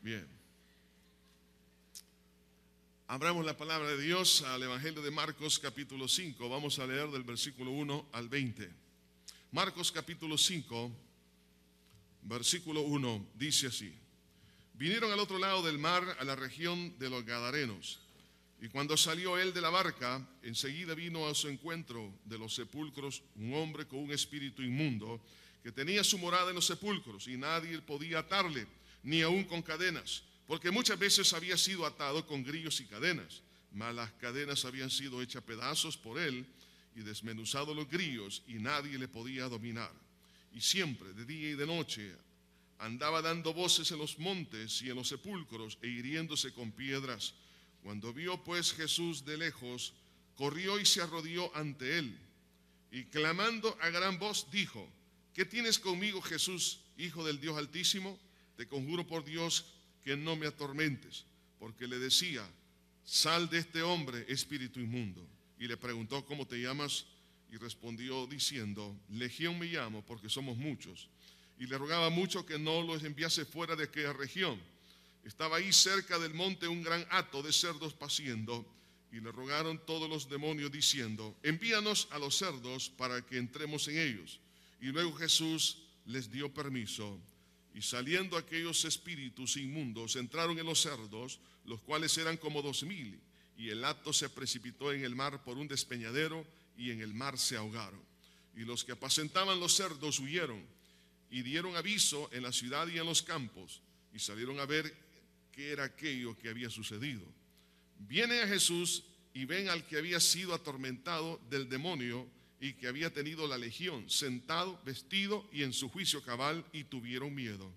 Bien. Abramos la palabra de Dios al Evangelio de Marcos capítulo 5. Vamos a leer del versículo 1 al 20. Marcos capítulo 5, versículo 1, dice así. Vinieron al otro lado del mar, a la región de los Gadarenos. Y cuando salió él de la barca, enseguida vino a su encuentro de los sepulcros un hombre con un espíritu inmundo, que tenía su morada en los sepulcros, y nadie podía atarle, ni aun con cadenas, porque muchas veces había sido atado con grillos y cadenas, mas las cadenas habían sido hechas pedazos por él, y desmenuzado los grillos, y nadie le podía dominar. Y siempre, de día y de noche, andaba dando voces en los montes y en los sepulcros, e hiriéndose con piedras. Cuando vio pues Jesús de lejos, corrió y se arrodilló ante él, y clamando a gran voz dijo: ¿Qué tienes conmigo, Jesús, Hijo del Dios Altísimo? Te conjuro por Dios que no me atormentes. Porque le decía: sal de este hombre, espíritu inmundo. Y le preguntó: ¿cómo te llamas? Y respondió diciendo: Legión me llamo, porque somos muchos. Y le rogaba mucho que no los enviase fuera de aquella región. Estaba ahí cerca del monte un gran hato de cerdos paciendo, y le rogaron todos los demonios diciendo: envíanos a los cerdos para que entremos en ellos. Y luego Jesús les dio permiso, y saliendo aquellos espíritus inmundos entraron en los cerdos, los cuales eran como 2000, y el hato se precipitó en el mar por un despeñadero, y en el mar se ahogaron. Y los que apacentaban los cerdos huyeron, y dieron aviso en la ciudad y en los campos, y salieron a ver qué era aquello que había sucedido. Vienen a Jesús y ven al que había sido atormentado del demonio y que había tenido la legión, sentado, vestido y en su juicio cabal, y tuvieron miedo.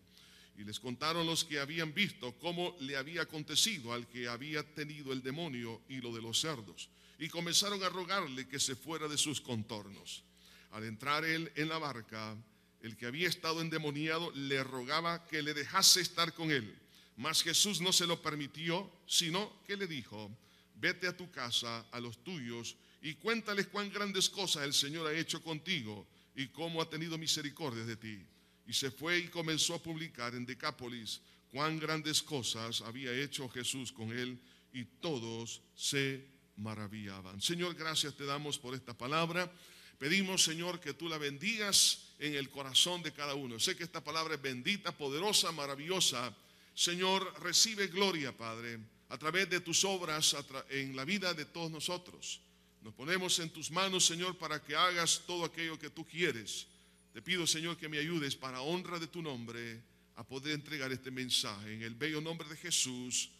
Y les contaron los que habían visto cómo le había acontecido al que había tenido el demonio y lo de los cerdos. Y comenzaron a rogarle que se fuera de sus contornos. Al entrar él en la barca, el que había estado endemoniado le rogaba que le dejase estar con él. Mas Jesús no se lo permitió, sino que le dijo: vete a tu casa, a los tuyos, y cuéntales cuán grandes cosas el Señor ha hecho contigo, y cómo ha tenido misericordia de ti. Y se fue y comenzó a publicar en Decápolis cuán grandes cosas había hecho Jesús con él, y todos se maravillaban. Señor, gracias te damos por esta palabra. Pedimos, Señor, que tú la bendigas en el corazón de cada uno. Sé que esta palabra es bendita, poderosa, maravillosa. Señor, recibe gloria, Padre, a través de tus obras en la vida de todos nosotros. Nos ponemos en tus manos, Señor, para que hagas todo aquello que tú quieres. Te pido, Señor, que me ayudes para honra de tu nombre a poder entregar este mensaje. En el bello nombre de Jesús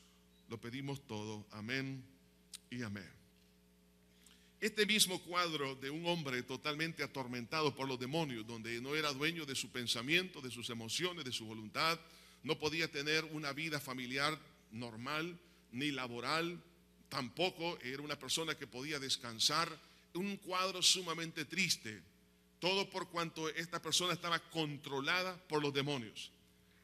lo pedimos todo. Amén y amén. Este mismo cuadro de un hombre totalmente atormentado por los demonios, donde no era dueño de su pensamiento, de sus emociones, de su voluntad, no podía tener una vida familiar normal ni laboral, tampoco era una persona que podía descansar. Un cuadro sumamente triste, todo por cuanto esta persona estaba controlada por los demonios.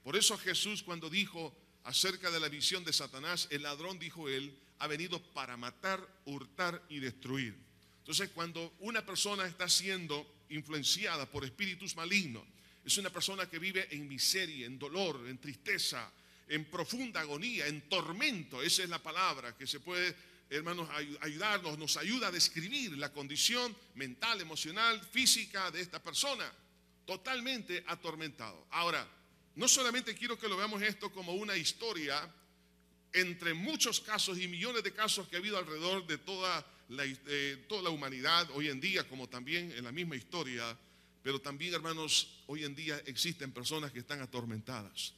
Por eso Jesús, cuando dijo acerca de la visión de Satanás, el ladrón, dijo él, ha venido para matar, hurtar y destruir. Entonces, cuando una persona está siendo influenciada por espíritus malignos, es una persona que vive en miseria, en dolor, en tristeza, en profunda agonía, en tormento. Esa es la palabra que se puede, hermanos, ayudarnos, nos ayuda a describir la condición mental, emocional, física de esta persona, totalmente atormentado. Ahora, no solamente quiero que lo veamos esto como una historia entre muchos casos y millones de casos que ha habido alrededor de toda la humanidad hoy en día, como también en la misma historia, pero también, hermanos, hoy en día existen personas que están atormentadas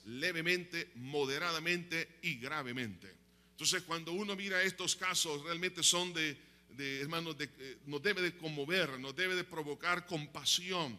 levemente, moderadamente y gravemente. Entonces, cuando uno mira estos casos, realmente son hermanos, nos debe de conmover, nos debe de provocar compasión.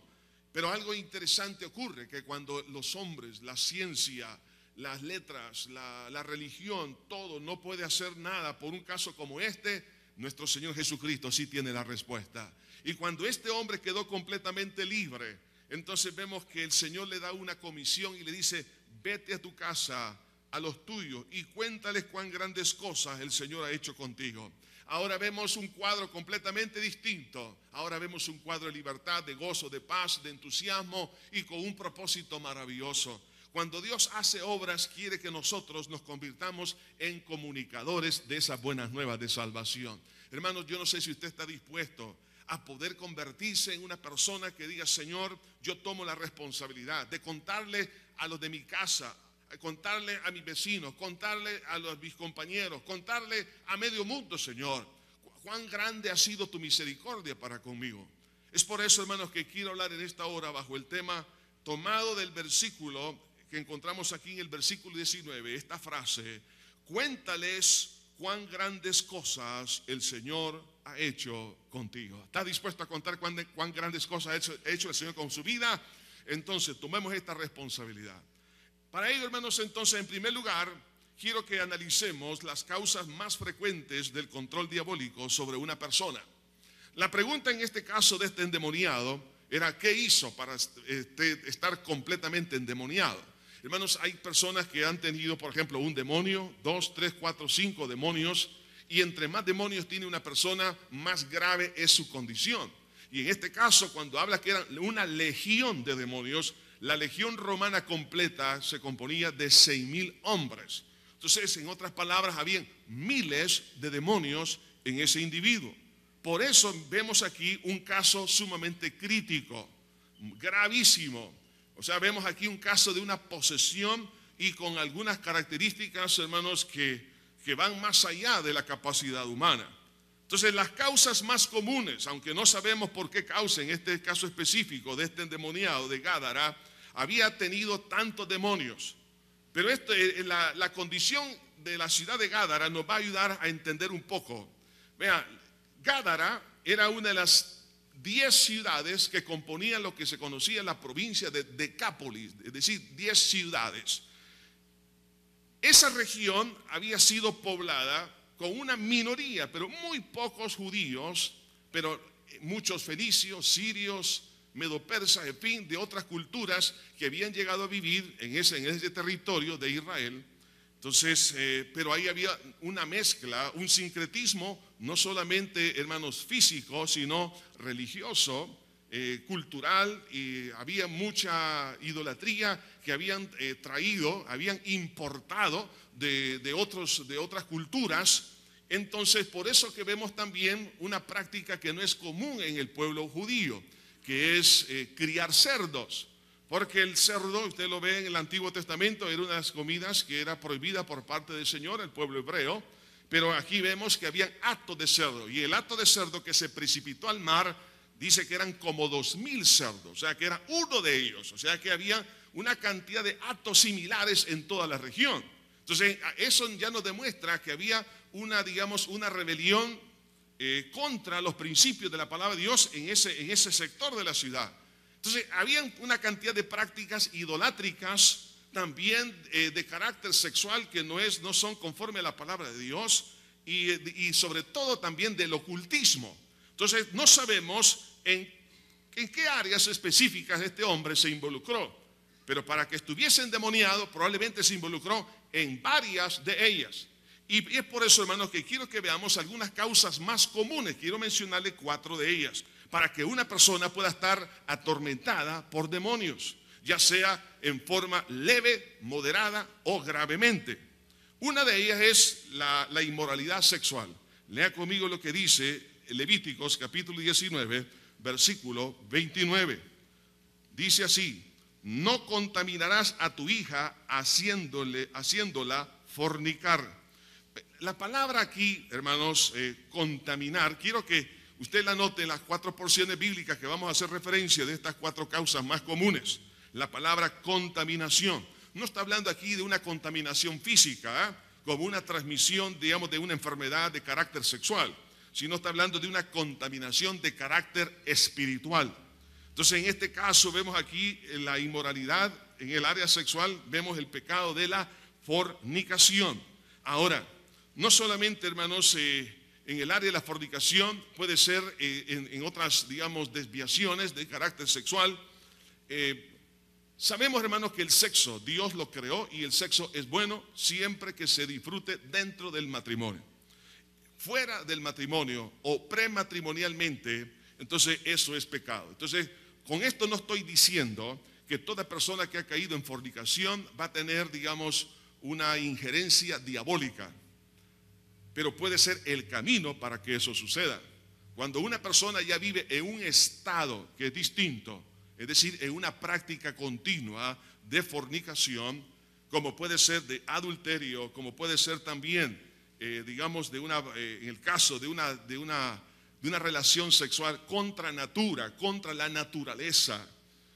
Pero algo interesante ocurre, que cuando los hombres, la ciencia, las letras, la religión, todo no puede hacer nada por un caso como este, nuestro Señor Jesucristo sí tiene la respuesta. Y cuando este hombre quedó completamente libre, entonces vemos que el Señor le da una comisión y le dice: vete a tu casa, a los tuyos, y cuéntales cuán grandes cosas el Señor ha hecho contigo. Ahora vemos un cuadro completamente distinto. Ahora vemos un cuadro de libertad, de gozo, de paz, de entusiasmo y con un propósito maravilloso. Cuando Dios hace obras, quiere que nosotros nos convirtamos en comunicadores de esas buenas nuevas de salvación. Hermanos, yo no sé si usted está dispuesto a poder convertirse en una persona que diga: Señor, yo tomo la responsabilidad de contarle a los de mi casa, contarle a mis vecinos, contarle a mis compañeros, contarle a medio mundo, Señor, cuán grande ha sido tu misericordia para conmigo. Es por eso, hermanos, que quiero hablar en esta hora bajo el tema tomado del versículo que encontramos aquí en el versículo 19, esta frase: cuéntales cuán grandes cosas el Señor ha hecho contigo. ¿Está dispuesto a contar cuán grandes cosas ha hecho el Señor con su vida? Entonces, tomemos esta responsabilidad. Para ello, hermanos, entonces, en primer lugar, quiero que analicemos las causas más frecuentes del control diabólico sobre una persona. La pregunta en este caso de este endemoniado era: ¿qué hizo para estar completamente endemoniado? Hermanos, hay personas que han tenido, por ejemplo, un demonio, 2, 3, 4, 5 demonios, y entre más demonios tiene una persona, más grave es su condición. Y en este caso, cuando habla que era una legión de demonios, la legión romana completa se componía de 6,000 hombres. Entonces, en otras palabras, habían miles de demonios en ese individuo. Por eso vemos aquí un caso sumamente crítico, gravísimo. O sea, vemos aquí un caso de una posesión y con algunas características, hermanos, que van más allá de la capacidad humana. Entonces, las causas más comunes, aunque no sabemos por qué causa, en este caso específico de este endemoniado de Gádara, había tenido tantos demonios. Pero la condición de la ciudad de Gádara nos va a ayudar a entender un poco. Vean, Gádara era una de las 10 ciudades que componían lo que se conocía en la provincia de Decápolis, es decir, 10 ciudades. Esa región había sido poblada con una minoría, pero muy pocos judíos, pero muchos fenicios, sirios, medopersas, en fin, de otras culturas que habían llegado a vivir en ese territorio de Israel. Entonces, pero ahí había una mezcla, un sincretismo, no solamente, hermanos, físico, sino religioso, cultural, y había mucha idolatría que habían habían importado de otras culturas. Entonces, por eso que vemos también una práctica que no es común en el pueblo judío, que es criar cerdos. Porque el cerdo, usted lo ve en el Antiguo Testamento, era una de las comidas que era prohibida por parte del Señor, el pueblo hebreo. Pero aquí vemos que había actos de cerdo. Y el acto de cerdo que se precipitó al mar, dice que eran como 2,000 cerdos. O sea, que era uno de ellos. O sea, que había una cantidad de actos similares en toda la región. Entonces, eso ya nos demuestra que había una rebelión contra los principios de la palabra de Dios en ese sector de la ciudad. Entonces, había una cantidad de prácticas idolátricas, también de carácter sexual, que no son conforme a la palabra de Dios, y sobre todo también del ocultismo. Entonces, no sabemos en qué áreas específicas este hombre se involucró, pero para que estuviese endemoniado probablemente se involucró en varias de ellas. Y es por eso, hermanos, que quiero que veamos algunas causas más comunes. Quiero mencionarle 4 de ellas, para que una persona pueda estar atormentada por demonios, ya sea en forma leve, moderada o gravemente. Una de ellas es la inmoralidad sexual. Lea conmigo lo que dice Levíticos capítulo 19, versículo 29. Dice así: no contaminarás a tu hija haciéndola fornicar. La palabra aquí, hermanos, contaminar, quiero que usted la note en las 4 porciones bíblicas que vamos a hacer referencia de estas 4 causas más comunes. La palabra contaminación. No está hablando aquí de una contaminación física, como una transmisión, digamos, de una enfermedad de carácter sexual, sino está hablando de una contaminación de carácter espiritual. Entonces, en este caso vemos aquí la inmoralidad en el área sexual, vemos el pecado de la fornicación. Ahora, no solamente, hermanos, en el área de la fornicación, puede ser en otras, digamos, desviaciones de carácter sexual. Sabemos, hermanos, que el sexo, Dios lo creó y el sexo es bueno siempre que se disfrute dentro del matrimonio. Fuera del matrimonio o prematrimonialmente, entonces eso es pecado. Entonces, con esto no estoy diciendo que toda persona que ha caído en fornicación va a tener, digamos, una injerencia diabólica, pero puede ser el camino para que eso suceda. Cuando una persona ya vive en un estado que es distinto, es decir, en una práctica continua de fornicación, como puede ser de adulterio, como puede ser también, digamos, en el caso de una relación sexual contra natura, contra la naturaleza.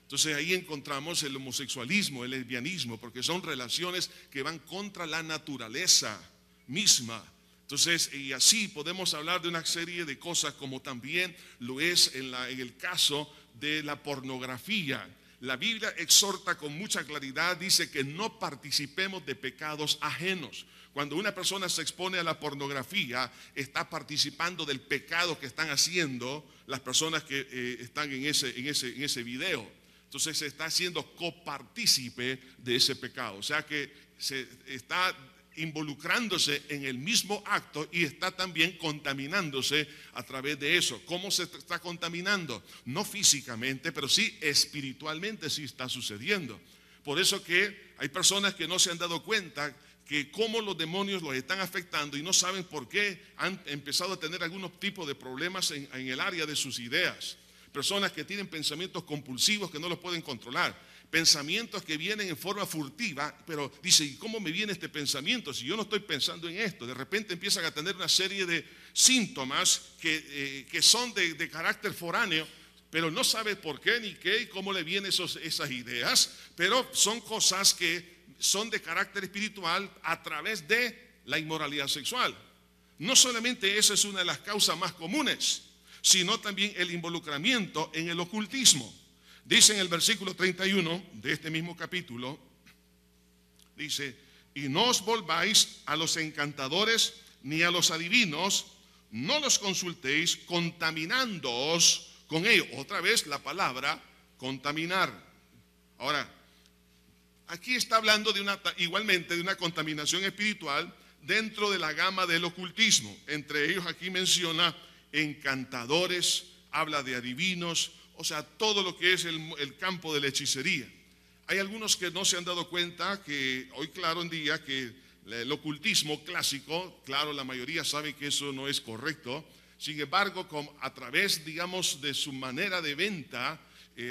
Entonces ahí encontramos el homosexualismo, el lesbianismo, porque son relaciones que van contra la naturaleza misma. Entonces, y así podemos hablar de una serie de cosas, como también lo es en el caso de la pornografía. La Biblia exhorta con mucha claridad, dice que no participemos de pecados ajenos. Cuando una persona se expone a la pornografía, está participando del pecado que están haciendo las personas que están en ese video. Entonces se está haciendo copartícipe de ese pecado. O sea que se está involucrándose en el mismo acto y está también contaminándose a través de eso. ¿Cómo se está contaminando? No físicamente, pero sí espiritualmente sí está sucediendo. Por eso que hay personas que no se han dado cuenta que cómo los demonios los están afectando y no saben por qué han empezado a tener algunos tipos de problemas en el área de sus ideas. Personas que tienen pensamientos compulsivos que no los pueden controlar. Pensamientos que vienen en forma furtiva, pero dice, ¿y cómo me viene este pensamiento si yo no estoy pensando en esto? De repente empiezan a tener una serie de síntomas que son de carácter foráneo, pero no sabe por qué ni qué y cómo le vienen esas ideas, pero son cosas que son de carácter espiritual a través de la inmoralidad sexual. No solamente esa es una de las causas más comunes, sino también el involucramiento en el ocultismo. Dice en el versículo 31 de este mismo capítulo, dice, y no os volváis a los encantadores ni a los adivinos, no los consultéis contaminándoos con ellos. Otra vez la palabra contaminar. Ahora, aquí está hablando igualmente de una contaminación espiritual dentro de la gama del ocultismo. Entre ellos aquí menciona encantadores, habla de adivinos, o sea, todo lo que es el campo de la hechicería. Hay algunos que no se han dado cuenta que hoy, claro, en día, que el ocultismo clásico, claro, la mayoría sabe que eso no es correcto. Sin embargo, a través, digamos, de su manera de venta,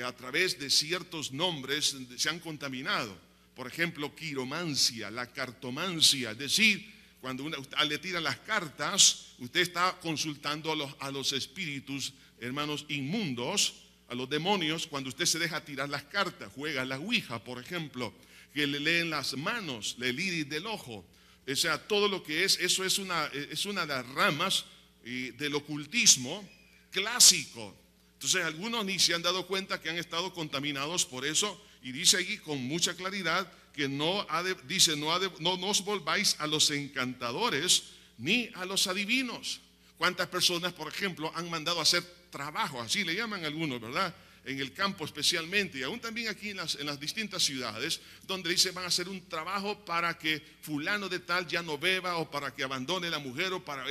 a través de ciertos nombres, se han contaminado. Por ejemplo, quiromancia, la cartomancia, es decir, cuando le tiran las cartas, usted está consultando a los espíritus, hermanos, inmundos, a los demonios, cuando usted se deja tirar las cartas, juega la ouija, por ejemplo, que le leen las manos, el iris del ojo. O sea, todo lo que eso es una de las ramas del ocultismo clásico. Entonces, algunos ni se han dado cuenta que han estado contaminados por eso, y dice aquí con mucha claridad que no os volváis a los encantadores ni a los adivinos. ¿Cuántas personas, por ejemplo, han mandado a hacer trabajo, así le llaman algunos, ¿verdad? En el campo especialmente, y aún también aquí en las distintas ciudades, donde dicen van a hacer un trabajo para que fulano de tal ya no beba, o para que abandone la mujer, o para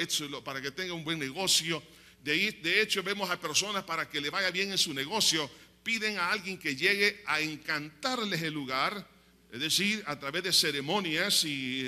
que tenga un buen negocio. De hecho, vemos a personas para que le vaya bien en su negocio, piden a alguien que llegue a encantarles el lugar, es decir, a través de ceremonias y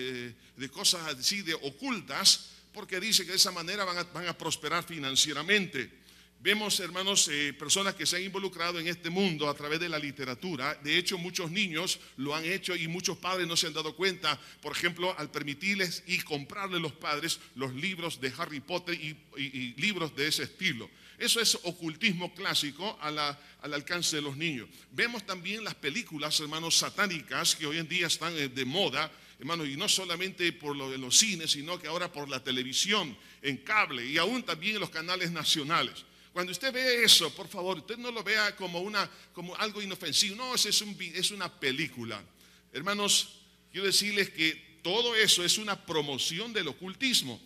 de cosas así, de ocultas, porque dice que de esa manera van a prosperar financieramente. Vemos, hermanos, personas que se han involucrado en este mundo a través de la literatura. De hecho, muchos niños lo han hecho y muchos padres no se han dado cuenta. Por ejemplo, al permitirles y comprarles los padres los libros de Harry Potter y libros de ese estilo. Eso es ocultismo clásico al alcance de los niños. Vemos también las películas, hermanos, satánicas que hoy en día están de moda, hermanos, y no solamente en los cines, sino que ahora por la televisión, en cable y aún también en los canales nacionales. Cuando usted ve eso, por favor, usted no lo vea como algo inofensivo. No, es una película. Hermanos, quiero decirles que todo eso es una promoción del ocultismo.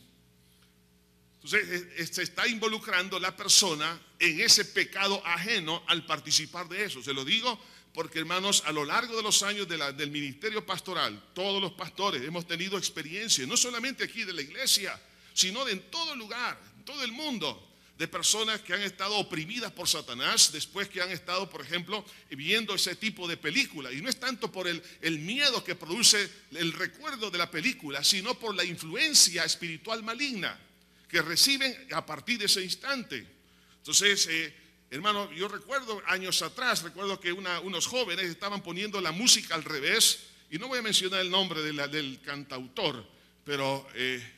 Entonces, se está involucrando la persona en ese pecado ajeno al participar de eso. Se lo digo porque, hermanos, a lo largo de los años del ministerio pastoral, todos los pastores hemos tenido experiencia, no solamente aquí de la iglesia, sino en todo lugar, en todo el mundo, de personas que han estado oprimidas por Satanás después que han estado, por ejemplo, viendo ese tipo de película. Y no es tanto por el miedo que produce el recuerdo de la película, sino por la influencia espiritual maligna que reciben a partir de ese instante. Entonces, hermano, yo recuerdo años atrás, recuerdo que unos jóvenes estaban poniendo la música al revés, y no voy a mencionar el nombre del cantautor, pero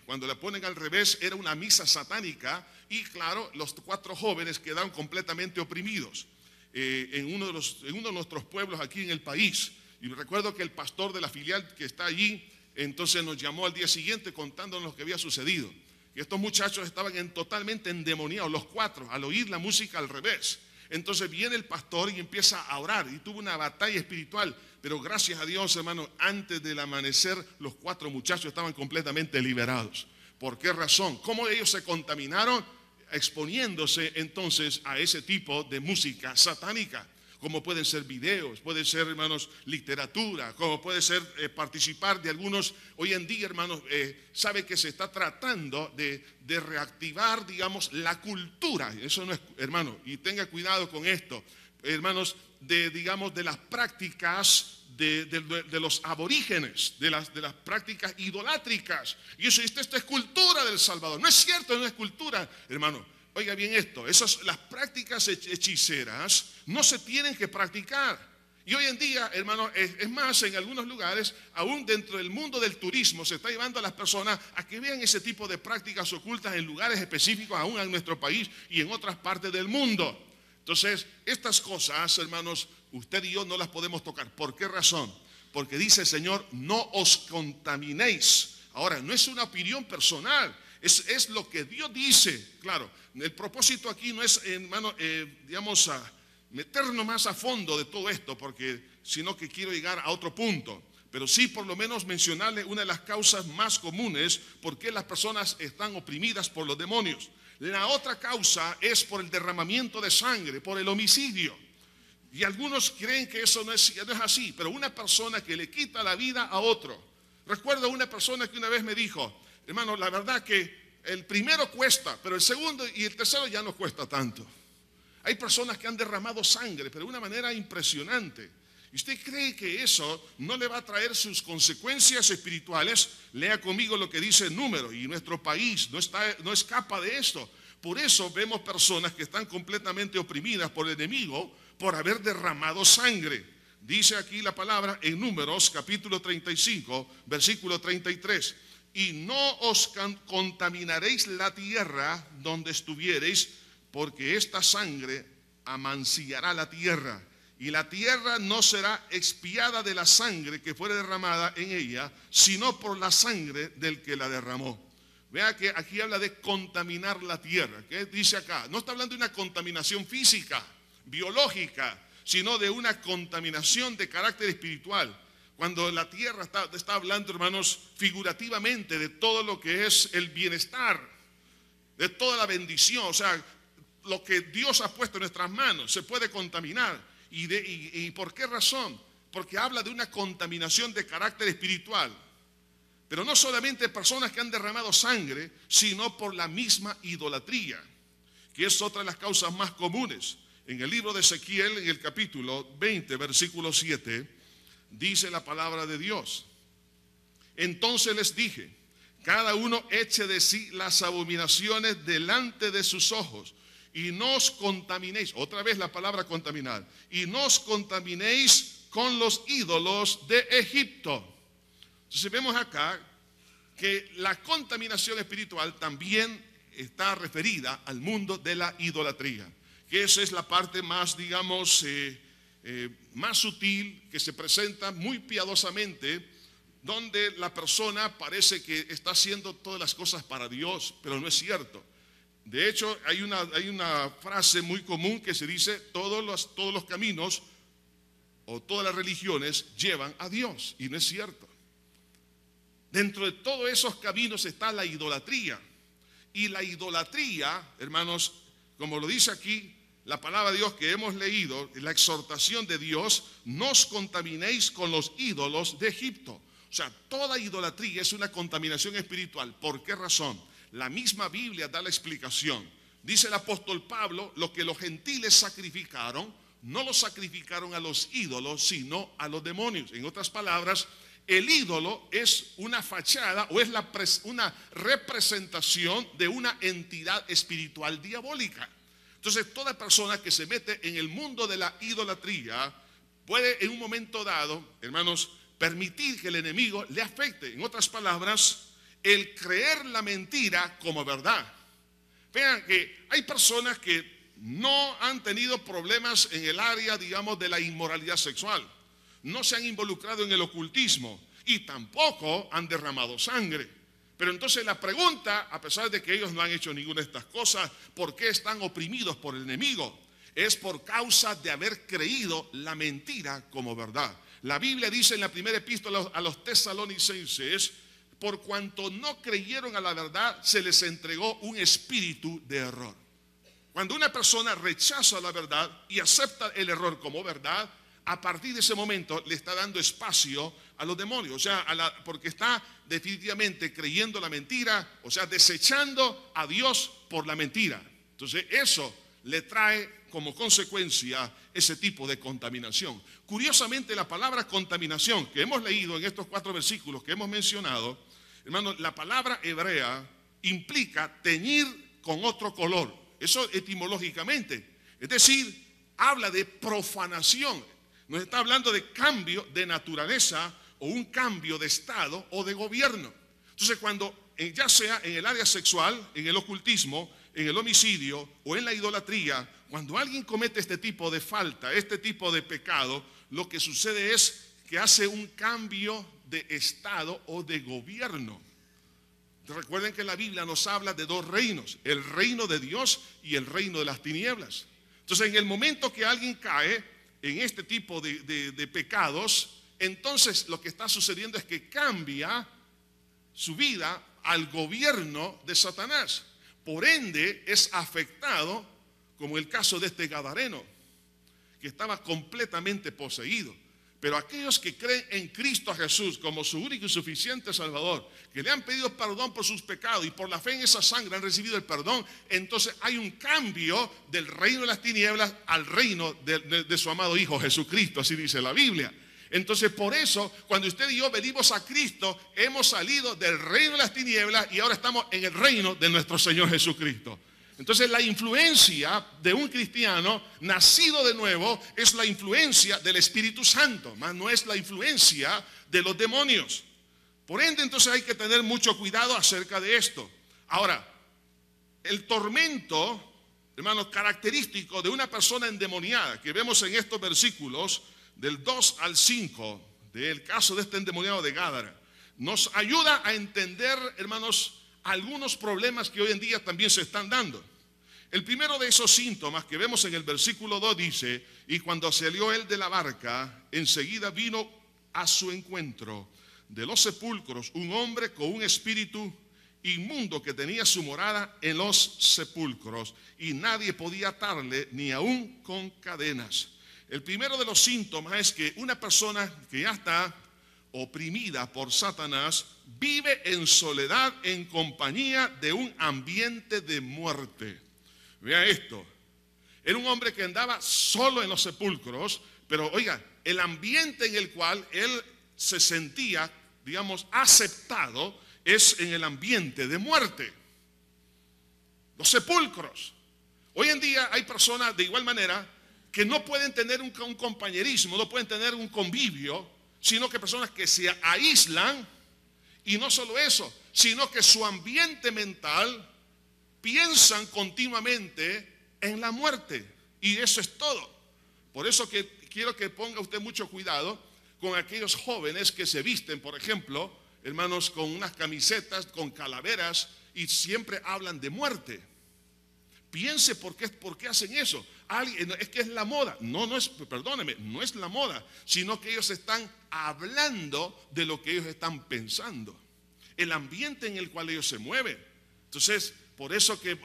cuando la ponen al revés era una misa satánica, y claro, los 4 jóvenes quedaron completamente oprimidos en uno de nuestros pueblos aquí en el país. Y recuerdo que el pastor de la filial que está allí, entonces nos llamó al día siguiente contándonos lo que había sucedido. Que estos muchachos estaban totalmente endemoniados, los 4, al oír la música al revés. Entonces viene el pastor y empieza a orar, y tuvo una batalla espiritual. Pero gracias a Dios, hermano, antes del amanecer, los 4 muchachos estaban completamente liberados. ¿Por qué razón? ¿Cómo ellos se contaminaron? Exponiéndose entonces a ese tipo de música satánica. Como pueden ser videos, puede ser, hermanos, literatura, como puede ser participar de algunos. Hoy en día, hermanos, sabe que se está tratando de reactivar, digamos, la cultura. Eso no es, hermano, y tenga cuidado con esto, hermanos, digamos, de las prácticas de los aborígenes, de las prácticas idolátricas. Y eso, esto es cultura del Salvador. No es cierto, no es cultura, hermano. Oiga bien esto, las prácticas hechiceras no se tienen que practicar. Y hoy en día, hermano, es más, en algunos lugares, aún dentro del mundo del turismo, se está llevando a las personas a que vean ese tipo de prácticas ocultas en lugares específicos, aún en nuestro país y en otras partes del mundo. Entonces, estas cosas, hermanos, usted y yo no las podemos tocar. ¿Por qué razón? Porque dice el Señor, no os contaminéis. Ahora, no es una opinión personal, es lo que Dios dice. Claro, el propósito aquí no es, hermano, digamos, a meternos más a fondo de todo esto, sino que quiero llegar a otro punto. Pero sí, por lo menos, mencionarle una de las causas más comunes por qué las personas están oprimidas por los demonios. La otra causa es por el derramamiento de sangre, por el homicidio. Y algunos creen que eso no es así, pero una persona que le quita la vida a otro. Recuerdo a una persona que una vez me dijo, hermano, la verdad que el primero cuesta, pero el segundo y el tercero ya no cuesta tanto. Hay personas que han derramado sangre, pero de una manera impresionante. ¿Y usted cree que eso no le va a traer sus consecuencias espirituales? Lea conmigo lo que dice Números, y nuestro país no escapa de esto. Por eso vemos personas que están completamente oprimidas por el enemigo por haber derramado sangre. Dice aquí la palabra en Números capítulo 35, versículo 33. Y no os contaminaréis la tierra donde estuviereis, porque esta sangre amancillará la tierra. Y la tierra no será expiada de la sangre que fuere derramada en ella, sino por la sangre del que la derramó. Vea que aquí habla de contaminar la tierra. ¿Qué dice acá? No está hablando de una contaminación física, biológica, sino de una contaminación de carácter espiritual. Cuando la tierra está hablando, hermanos, figurativamente de todo lo que es el bienestar, de toda la bendición, o sea, lo que Dios ha puesto en nuestras manos se puede contaminar. ¿Y por qué razón? Porque habla de una contaminación de carácter espiritual. Pero no solamente personas que han derramado sangre, sino por la misma idolatría, que es otra de las causas más comunes. En el libro de Ezequiel, en el capítulo 20, versículo 7, dice la palabra de Dios. Entonces les dije, cada uno eche de sí las abominaciones delante de sus ojos, y no os contaminéis, otra vez la palabra contaminar, y no os contaminéis con los ídolos de Egipto. Entonces vemos acá que la contaminación espiritual también está referida al mundo de la idolatría, que esa es la parte más, digamos, más sutil, que se presenta muy piadosamente, donde la persona parece que está haciendo todas las cosas para Dios, pero no es cierto. De hecho, hay una frase muy común que se dice, todos los caminos o todas las religiones llevan a Dios, y no es cierto. Dentro de todos esos caminos está la idolatría. Y la idolatría, hermanos, como lo dice aquí la palabra de Dios que hemos leído, la exhortación de Dios, no os contaminéis con los ídolos de Egipto. O sea, toda idolatría es una contaminación espiritual. ¿Por qué razón? La misma Biblia da la explicación. dice el apóstol Pablo, lo que los gentiles sacrificaron, no lo sacrificaron a los ídolos, sino a los demonios. En otras palabras, el ídolo es una fachada o es una representación de una entidad espiritual diabólica. Entonces, toda persona que se mete en el mundo de la idolatría puede en un momento dado, hermanos, permitir que el enemigo le afecte. En otras palabras, el creer la mentira como verdad. Vean que hay personas que no han tenido problemas en el área, digamos, de la inmoralidad sexual. No se han involucrado en el ocultismo y tampoco han derramado sangre. Pero entonces la pregunta, a pesar de que ellos no han hecho ninguna de estas cosas, ¿por qué están oprimidos por el enemigo? Es por causa de haber creído la mentira como verdad. La Biblia dice en la primera epístola a los tesalonicenses, por cuanto no creyeron a la verdad, se les entregó un espíritu de error. Cuando una persona rechaza la verdad y acepta el error como verdad, a partir de ese momento le está dando espacio a los demonios, o sea, porque está definitivamente creyendo la mentira, o sea, desechando a Dios por la mentira. Entonces eso le trae como consecuencia ese tipo de contaminación. Curiosamente, la palabra contaminación que hemos leído en estos 4 versículos que hemos mencionado, hermano, la palabra hebrea implica teñir con otro color. Eso etimológicamente, es decir, habla de profanación. Nos está hablando de cambio de naturaleza o un cambio de estado o de gobierno. Entonces, cuando ya sea en el área sexual, en el ocultismo, en el homicidio o en la idolatría, cuando alguien comete este tipo de falta, este tipo de pecado, lo que sucede es que hace un cambio de estado o de gobierno. Recuerden que la Biblia nos habla de 2 reinos, el reino de Dios y el reino de las tinieblas. Entonces, en el momento que alguien cae en este tipo de pecados, entonces lo que está sucediendo es que cambia su vida al gobierno de Satanás. Por ende, es afectado, como el caso de este gadareno, que estaba completamente poseído. Pero aquellos que creen en Cristo Jesús como su único y suficiente Salvador, que le han pedido perdón por sus pecados y por la fe en esa sangre han recibido el perdón, entonces hay un cambio del reino de las tinieblas al reino de su amado Hijo Jesucristo, así dice la Biblia. Entonces, por eso, cuando usted y yo venimos a Cristo, hemos salido del reino de las tinieblas y ahora estamos en el reino de nuestro Señor Jesucristo. Entonces, la influencia de un cristiano nacido de nuevo es la influencia del Espíritu Santo, más no es la influencia de los demonios. Por ende, entonces hay que tener mucho cuidado acerca de esto. Ahora, el tormento, hermanos, característico de una persona endemoniada, que vemos en estos versículos del 2 al 5, del caso de este endemoniado de Gádara, nos ayuda a entender, hermanos, algunos problemas que hoy en día también se están dando. El primero de esos síntomas que vemos en el versículo 2 dice, y cuando salió él de la barca, enseguida vino a su encuentro de los sepulcros un hombre con un espíritu inmundo que tenía su morada en los sepulcros, y nadie podía atarle ni aún con cadenas. El primero de los síntomas es que una persona que ya está oprimida por Satanás vive en soledad en compañía de un ambiente de muerte. Vea esto, era un hombre que andaba solo en los sepulcros, pero oiga, el ambiente en el cual él se sentía, digamos, aceptado es en el ambiente de muerte. Los sepulcros. Hoy en día hay personas de igual manera que no pueden tener un compañerismo, no pueden tener un convivio, sino que personas que se aíslan, y no solo eso, sino que su ambiente mental piensan continuamente en la muerte, y eso es todo. Por eso que quiero que ponga usted mucho cuidado con aquellos jóvenes que se visten, por ejemplo, hermanos, con unas camisetas, con calaveras, y siempre hablan de muerte. Piense por qué hacen eso. Es que es la moda. No es, perdóneme, no es la moda, sino que ellos están hablando de lo que ellos están pensando, el ambiente en el cual ellos se mueven. Entonces, por eso que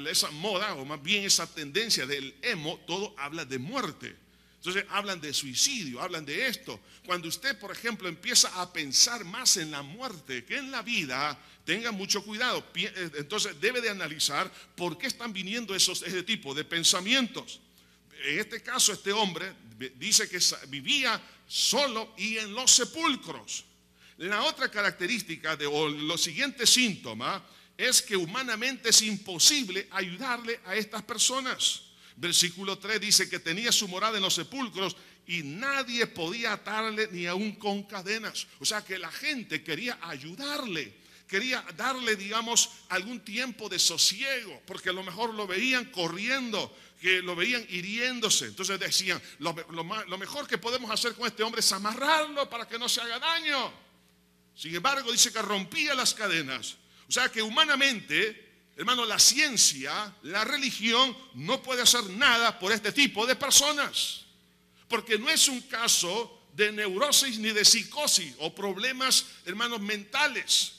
esa moda, o más bien esa tendencia del emo, todo habla de muerte. Entonces hablan de suicidio, hablan de esto. Cuando usted, por ejemplo, empieza a pensar más en la muerte que en la vida, tenga mucho cuidado. Entonces debe de analizar por qué están viniendo ese tipo de pensamientos. En este caso, este hombre dice que vivía solo y en los sepulcros. La otra característica o los siguientes síntomas es que humanamente es imposible ayudarle a estas personas. Versículo 3 dice que tenía su morada en los sepulcros y nadie podía atarle ni aún con cadenas. O sea que la gente quería ayudarle, quería darle, digamos, algún tiempo de sosiego, porque a lo mejor lo veían corriendo, que lo veían hiriéndose. Entonces decían, lo mejor que podemos hacer con este hombre es amarrarlo para que no se haga daño. Sin embargo, dice que rompía las cadenas. O sea que humanamente, hermano, la ciencia, la religión no puede hacer nada por este tipo de personas. Porque no es un caso de neurosis ni de psicosis o problemas, hermanos, mentales.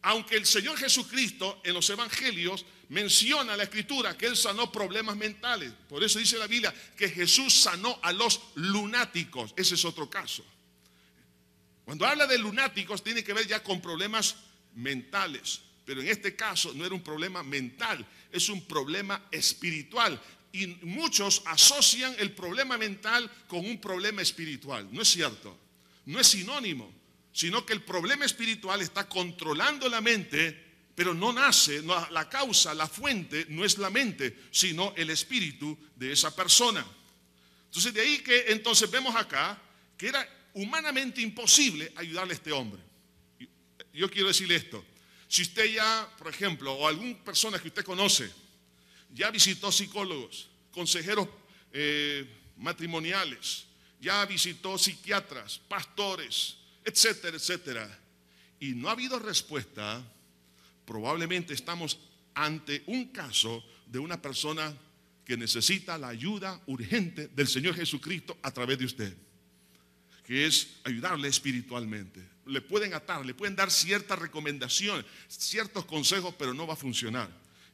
Aunque el Señor Jesucristo en los evangelios menciona la escritura que Él sanó problemas mentales. Por eso dice la Biblia que Jesús sanó a los lunáticos. Ese es otro caso. Cuando habla de lunáticos tiene que ver ya con problemas mentales. Pero en este caso no era un problema mental, es un problema espiritual. Y muchos asocian el problema mental con un problema espiritual. No es cierto, no es sinónimo, sino que el problema espiritual está controlando la mente, pero no nace, la causa, la fuente no es la mente, sino el espíritu de esa persona. Entonces de ahí que entonces vemos acá que era humanamente imposible ayudarle a este hombre. Yo quiero decirle esto. Si usted ya, por ejemplo, o alguna persona que usted conoce, ya visitó psicólogos, consejeros matrimoniales, ya visitó psiquiatras, pastores, etcétera, etcétera, y no ha habido respuesta, probablemente estamos ante un caso de una persona que necesita la ayuda urgente del Señor Jesucristo a través de usted, que es ayudarle espiritualmente. Le pueden atar, le pueden dar ciertas recomendaciones, ciertos consejos, pero no va a funcionar.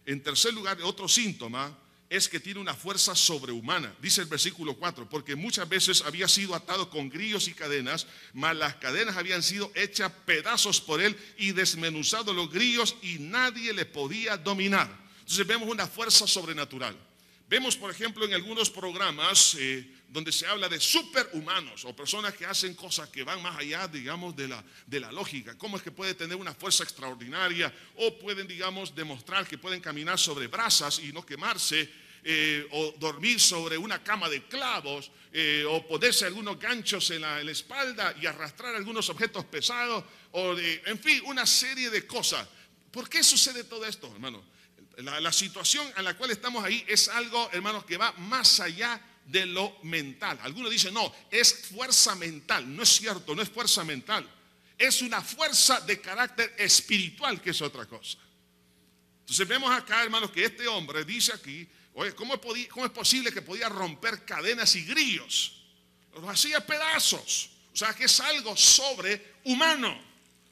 En tercer lugar, otro síntoma es que tiene una fuerza sobrehumana. Dice el versículo 4, porque muchas veces había sido atado con grillos y cadenas, mas las cadenas habían sido hechas pedazos por él y desmenuzados los grillos y nadie le podía dominar. Entonces vemos una fuerza sobrenatural. Vemos, por ejemplo, en algunos programas donde se habla de superhumanos o personas que hacen cosas que van más allá, digamos, de la lógica. ¿Cómo es que puede tener una fuerza extraordinaria? O pueden, digamos, demostrar que pueden caminar sobre brasas y no quemarse, o dormir sobre una cama de clavos, o ponerse algunos ganchos en la espalda y arrastrar algunos objetos pesados, en fin, una serie de cosas. ¿Por qué sucede todo esto, hermano? La situación en la cual estamos ahí es algo, hermanos, que va más allá de lo mental. Algunos dicen, no, es fuerza mental. No es cierto, no es fuerza mental. Es una fuerza de carácter espiritual, que es otra cosa. Entonces vemos acá, hermanos, que este hombre dice aquí, oye, ¿cómo es posible que podía romper cadenas y grillos? Los hacía pedazos. O sea, que es algo sobrehumano.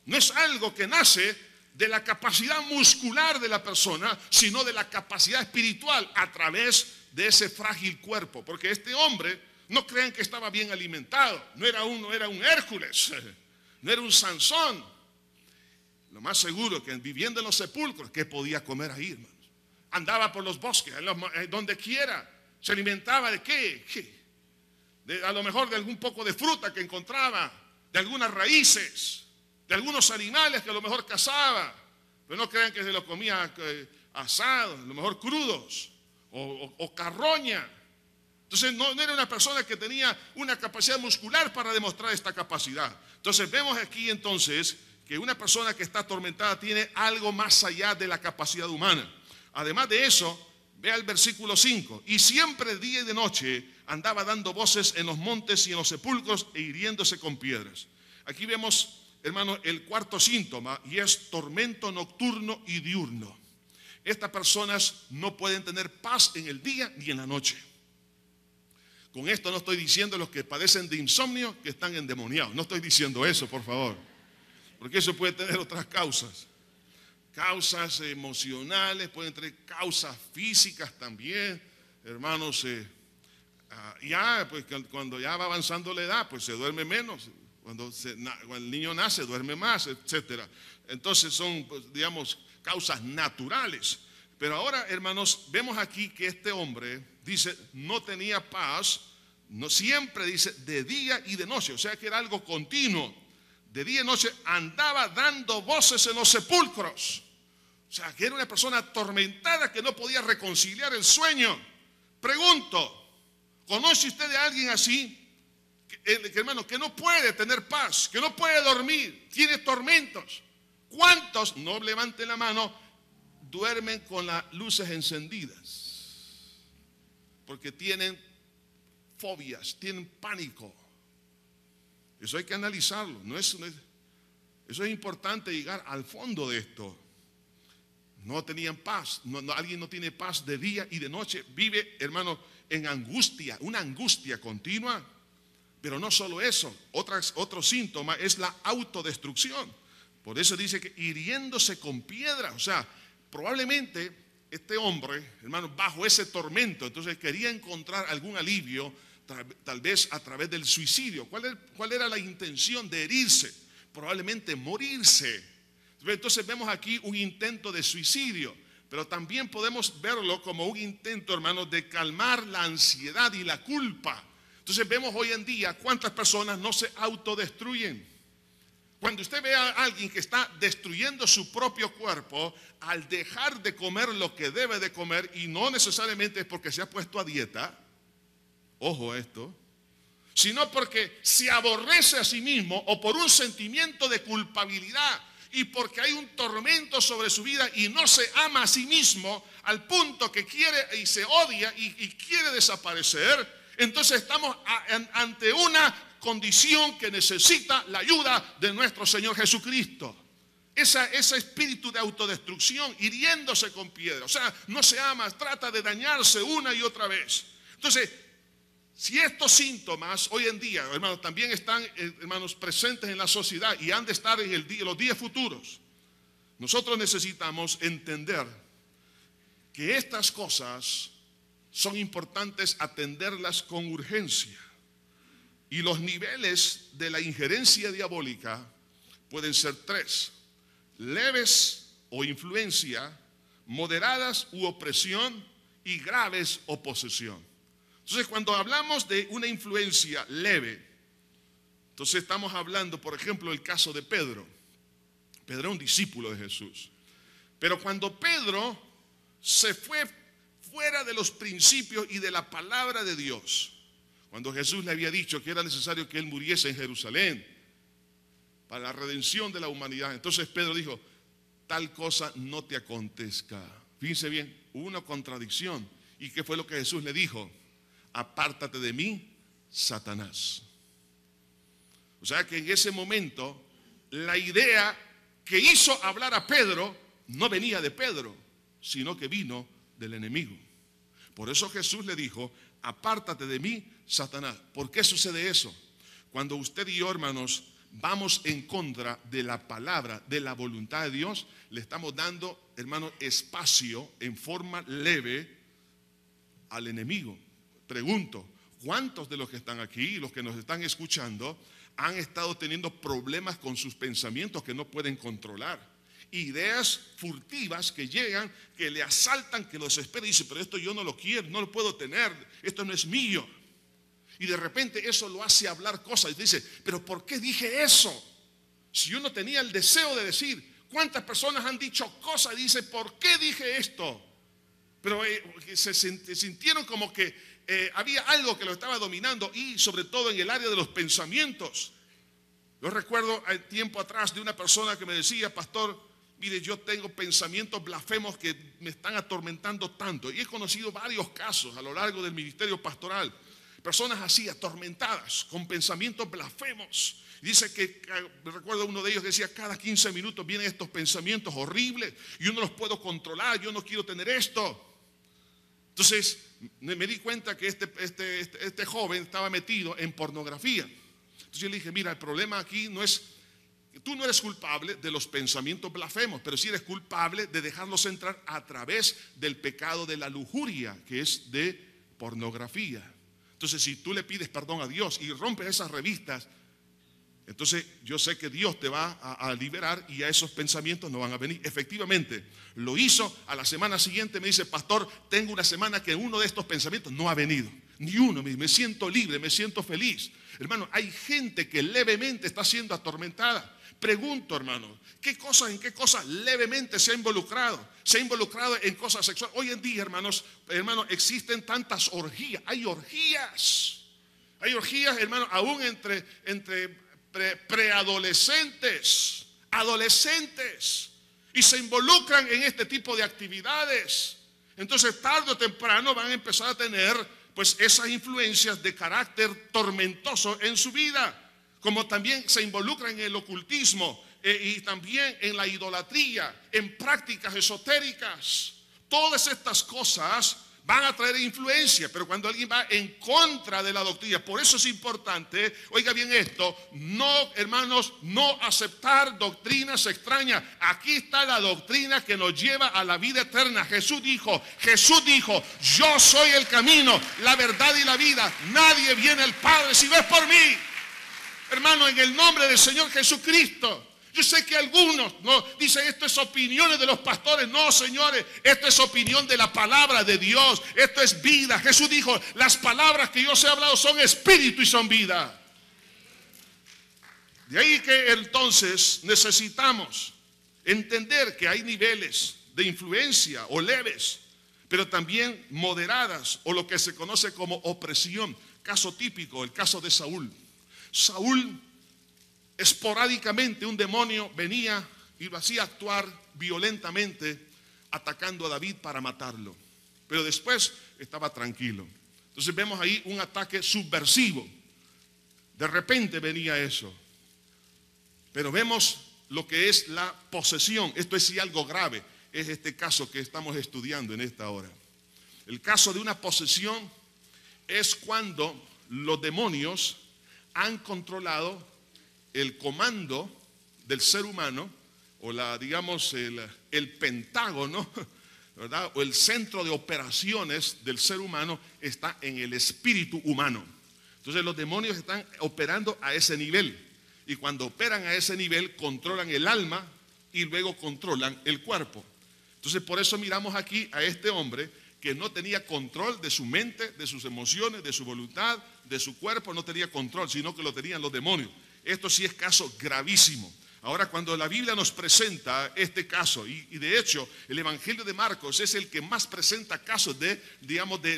No es algo que nace de la capacidad muscular de la persona, sino de la capacidad espiritual a través de ese frágil cuerpo. Porque este hombre, no crean que estaba bien alimentado, no era un Hércules, no era un Sansón. Lo más seguro que viviendo en los sepulcros, ¿qué podía comer ahí, hermanos? Andaba por los bosques, donde quiera, se alimentaba de ¿qué? A lo mejor de algún poco de fruta que encontraba, de algunas raíces, de algunos animales que a lo mejor cazaba, pero no crean que se los comía asados, a lo mejor crudos o carroña. Entonces no era una persona que tenía una capacidad muscular para demostrar esta capacidad. Entonces vemos aquí entonces que una persona que está atormentada tiene algo más allá de la capacidad humana. Además de eso, vea el versículo 5, y siempre día y de noche andaba dando voces en los montes y en los sepulcros e hiriéndose con piedras. Aquí vemos, hermano, el cuarto síntoma, y es tormento nocturno y diurno. Estas personas no pueden tener paz en el día ni en la noche. Con esto no estoy diciendo los que padecen de insomnio que están endemoniados. No estoy diciendo eso, por favor. Porque eso puede tener otras causas. Causas emocionales, pueden tener causas físicas también. Hermanos, Ya, pues cuando ya va avanzando la edad, pues se duerme menos. Cuando el niño nace, duerme más, etcétera. Entonces son, pues, digamos, causas naturales. Pero ahora, hermanos, vemos aquí que este hombre, dice, no tenía paz, no siempre, dice, de día y de noche. O sea que era algo continuo. De día y noche andaba dando voces en los sepulcros. O sea que era una persona atormentada que no podía reconciliar el sueño. Pregunto, ¿conoce usted de alguien así? Hermano, que no puede tener paz, que no puede dormir, tiene tormentos. ¿Cuántos, no levanten la mano, duermen con las luces encendidas? Porque tienen fobias, tienen pánico. Eso hay que analizarlo. Eso es importante, llegar al fondo de esto. No tenían paz. Alguien no tiene paz de día y de noche. Vive, hermano, en angustia, una angustia continua. Pero no solo eso, otro síntoma es la autodestrucción. Por eso dice que hiriéndose con piedra. O sea, probablemente este hombre, hermano, bajo ese tormento, entonces quería encontrar algún alivio, tal vez a través del suicidio. ¿Cuál era la intención de herirse? Probablemente morirse. Entonces vemos aquí un intento de suicidio, pero también podemos verlo como un intento, hermanos, de calmar la ansiedad y la culpa. Entonces vemos hoy en día cuántas personas no se autodestruyen. Cuando usted ve a alguien que está destruyendo su propio cuerpo al dejar de comer lo que debe de comer, y no necesariamente es porque se ha puesto a dieta, ojo a esto, sino porque se aborrece a sí mismo o por un sentimiento de culpabilidad y porque hay un tormento sobre su vida y no se ama a sí mismo al punto que quiere y se odia y quiere desaparecer. Entonces estamos ante una condición que necesita la ayuda de nuestro Señor Jesucristo. Ese espíritu de autodestrucción, hiriéndose con piedra. O sea, no se ama, trata de dañarse una y otra vez. Entonces, si estos síntomas hoy en día, hermanos, también están, hermanos, presentes en la sociedad y han de estar en los días futuros, nosotros necesitamos entender que estas cosas son importantes atenderlas con urgencia. Y los niveles de la injerencia diabólica pueden ser 3: leves o influencia, moderadas u opresión, y graves o posesión. Entonces, cuando hablamos de una influencia leve, entonces estamos hablando, por ejemplo, el caso de Pedro. Pedro era un discípulo de Jesús. Pero cuando Pedro se fue fuera de los principios y de la palabra de Dios, cuando Jesús le había dicho que era necesario que él muriese en Jerusalén para la redención de la humanidad, entonces Pedro dijo, tal cosa no te acontezca. Fíjense bien, hubo una contradicción. ¿Y qué fue lo que Jesús le dijo? Apártate de mí, Satanás. O sea que en ese momento la idea que hizo hablar a Pedro no venía de Pedro, sino que vino del enemigo. Por eso Jesús le dijo, apártate de mí, Satanás. ¿Por qué sucede eso? Cuando usted y yo, hermanos, vamos en contra de la palabra, de la voluntad de Dios, le estamos dando, hermanos, espacio en forma leve al enemigo. Pregunto, ¿cuántos de los que están aquí y los que nos están escuchando han estado teniendo problemas con sus pensamientos que no pueden controlar? Ideas furtivas que llegan, que le asaltan, que los espera y dice, pero esto yo no lo quiero, no lo puedo tener, esto no es mío. Y de repente eso lo hace hablar cosas y dice, pero ¿por qué dije eso? Si yo no tenía el deseo de decir. ¿Cuántas personas han dicho cosas y dice, ¿por qué dije esto? Pero se sintieron como que había algo que lo estaba dominando, y sobre todo en el área de los pensamientos. Yo recuerdo tiempo atrás de una persona que me decía, pastor, mire, yo tengo pensamientos blasfemos que me están atormentando tanto. Y he conocido varios casos a lo largo del ministerio pastoral. Personas así, atormentadas, con pensamientos blasfemos. Y dice que, recuerdo uno de ellos decía, cada 15 minutos vienen estos pensamientos horribles. Yo no los puedo controlar, yo no quiero tener esto. Entonces me di cuenta que este joven estaba metido en pornografía. Entonces yo le dije, mira, el problema aquí no es, tú no eres culpable de los pensamientos blasfemos, pero sí eres culpable de dejarlos entrar a través del pecado de la lujuria, que es de pornografía. Entonces, si tú le pides perdón a Dios y rompes esas revistas, entonces yo sé que Dios te va a liberar y a esos pensamientos no van a venir. Efectivamente, lo hizo. A la semana siguiente me dice: pastor, tengo una semana que uno de estos pensamientos no ha venido. Ni uno. Me siento libre, me siento feliz. Hermano, hay gente que levemente está siendo atormentada. Pregunto, hermano, ¿en qué cosas levemente se ha involucrado? Se ha involucrado en cosas sexuales. Hoy en día, hermanos, existen tantas orgías. Hay orgías, hermano, aún entre preadolescentes, adolescentes, y se involucran en este tipo de actividades. Entonces, tarde o temprano van a empezar a tener pues esas influencias de carácter tormentoso en su vida, como también se involucran en el ocultismo y también en la idolatría, en prácticas esotéricas. Todas estas cosas van a traer influencia, pero cuando alguien va en contra de la doctrina, por eso es importante, oiga bien esto, no, hermanos, no aceptar doctrinas extrañas. Aquí está la doctrina que nos lleva a la vida eterna. Jesús dijo, yo soy el camino, la verdad y la vida. Nadie viene al Padre si no es por mí. Hermano, en el nombre del Señor Jesucristo. Yo sé que algunos no dicen: esto es opiniones de los pastores. No, señores, esto es opinión de la palabra de Dios. Esto es vida. Jesús dijo: las palabras que yo os he hablado son espíritu y son vida. De ahí que entonces necesitamos entender que hay niveles de influencia o leves, pero también moderadas, o lo que se conoce como opresión. Caso típico, el caso de Saúl. Saúl, esporádicamente un demonio venía y lo hacía actuar violentamente, atacando a David para matarlo. Pero después estaba tranquilo. Entonces vemos ahí un ataque subversivo. De repente venía eso. Pero vemos lo que es la posesión. Esto es sí algo grave. Es este caso que estamos estudiando en esta hora. El caso de una posesión es cuando los demonios han controlado el comando del ser humano, o el pentágono, ¿verdad? O el centro de operaciones del ser humano está en el espíritu humano. Entonces los demonios están operando a ese nivel, y cuando operan a ese nivel controlan el alma y luego controlan el cuerpo. Entonces por eso miramos aquí a este hombre que no tenía control de su mente, de sus emociones, de su voluntad, de su cuerpo. No tenía control, sino que lo tenían los demonios. Esto sí es caso gravísimo. Ahora, cuando la Biblia nos presenta este caso, y de hecho el Evangelio de Marcos es el que más presenta casos de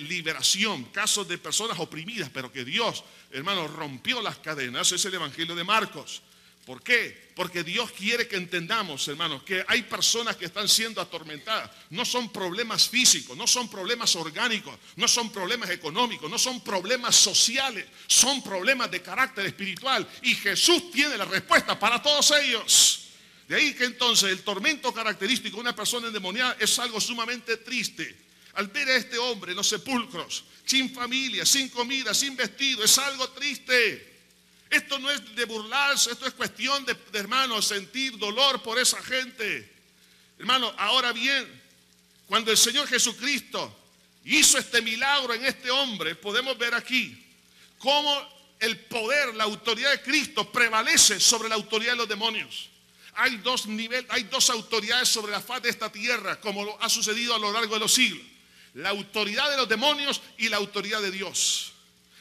liberación, casos de personas oprimidas, pero que Dios, hermano, rompió las cadenas, es el Evangelio de Marcos. ¿Por qué? Porque Dios quiere que entendamos, hermanos, que hay personas que están siendo atormentadas. No son problemas físicos, no son problemas orgánicos, no son problemas económicos, no son problemas sociales, son problemas de carácter espiritual. Y Jesús tiene la respuesta para todos ellos. De ahí que entonces el tormento característico de una persona endemoniada es algo sumamente triste. Al ver a este hombre en los sepulcros, sin familia, sin comida, sin vestido, es algo triste. Esto no es de burlarse, esto es cuestión de hermanos, sentir dolor por esa gente. Hermano, ahora bien, cuando el Señor Jesucristo hizo este milagro en este hombre, podemos ver aquí cómo el poder, la autoridad de Cristo prevalece sobre la autoridad de los demonios. Hay dos autoridades sobre la faz de esta tierra, como lo ha sucedido a lo largo de los siglos: la autoridad de los demonios y la autoridad de Dios.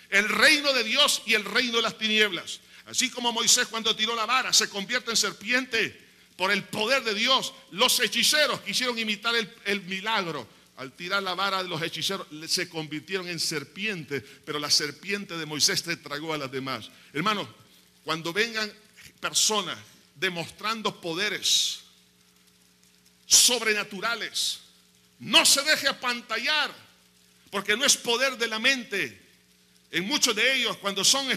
El reino de Dios y el reino de las tinieblas. Así como Moisés, cuando tiró la vara, se convierte en serpiente por el poder de Dios. Los hechiceros quisieron imitar el milagro. Al tirar la vara de los hechiceros se convirtieron en serpientes, pero la serpiente de Moisés se tragó a las demás. Hermanos, cuando vengan personas demostrando poderes sobrenaturales, no se deje apantallar, porque no es poder de la mente. En muchos de ellos, cuando son,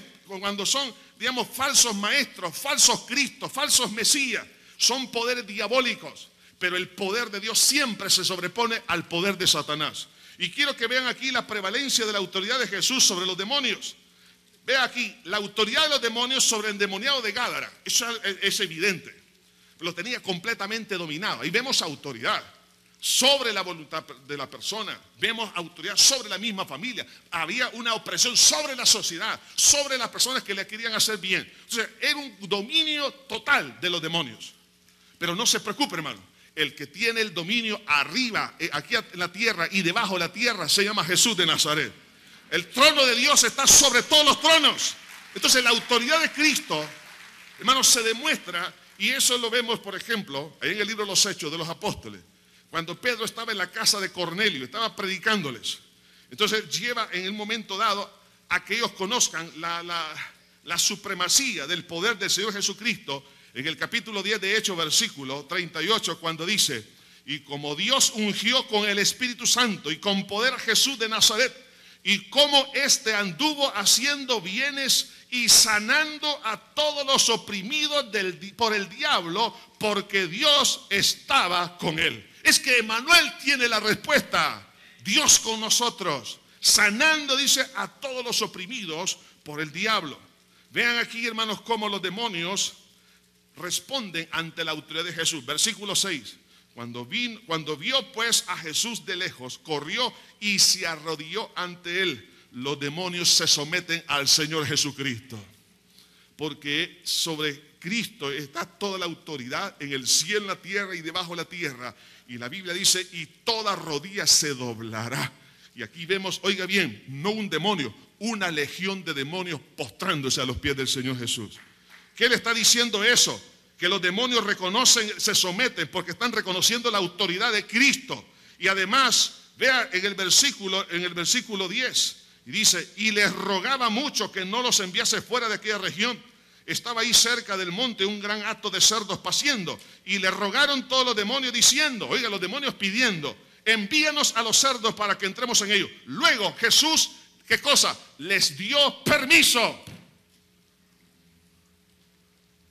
digamos, falsos maestros, falsos cristos, falsos mesías, son poderes diabólicos. Pero el poder de Dios siempre se sobrepone al poder de Satanás. Y quiero que vean aquí la prevalencia de la autoridad de Jesús sobre los demonios. Vea aquí, la autoridad de los demonios sobre el endemoniado de Gádara. Eso es evidente. Lo tenía completamente dominado. Ahí vemos autoridad. sobre la voluntad de la persona. Vemos autoridad sobre la misma familia. Había una opresión sobre la sociedad, sobre las personas que le querían hacer bien. Entonces, era un dominio total de los demonios. Pero no se preocupe, hermano. El que tiene el dominio arriba, aquí en la tierra y debajo de la tierra, se llama Jesús de Nazaret. El trono de Dios está sobre todos los tronos. Entonces, la autoridad de Cristo, hermanos, se demuestra, y eso lo vemos, por ejemplo, ahí en el libro de los Hechos de los Apóstoles. Cuando Pedro estaba en la casa de Cornelio, estaba predicándoles. Entonces lleva en el momento dado a que ellos conozcan la supremacía del poder del Señor Jesucristo. En el capítulo 10 de Hechos, versículo 38, cuando dice: y como Dios ungió con el Espíritu Santo y con poder a Jesús de Nazaret, y como éste anduvo haciendo bienes y sanando a todos los oprimidos por el diablo, porque Dios estaba con él. Es que Emmanuel tiene la respuesta. Dios con nosotros, sanando, dice, a todos los oprimidos por el diablo. Vean aquí, hermanos, cómo los demonios responden ante la autoridad de Jesús. Versículo 6. Cuando vio pues a Jesús de lejos, corrió y se arrodilló ante él. Los demonios se someten al Señor Jesucristo, porque sobre Cristo está toda la autoridad en el cielo, en la tierra y debajo de la tierra. Y la Biblia dice: y toda rodilla se doblará. Y aquí vemos, oiga bien, no un demonio, una legión de demonios postrándose a los pies del Señor Jesús. ¿Qué le está diciendo eso? Que los demonios reconocen, se someten porque están reconociendo la autoridad de Cristo. Y además, vea en el versículo 10, y dice: y les rogaba mucho que no los enviase fuera de aquella región. Estaba ahí cerca del monte un gran hato de cerdos paciendo, y le rogaron todos los demonios diciendo, oiga, los demonios pidiendo: envíanos a los cerdos para que entremos en ellos. Luego Jesús, ¿qué cosa? Les dio permiso.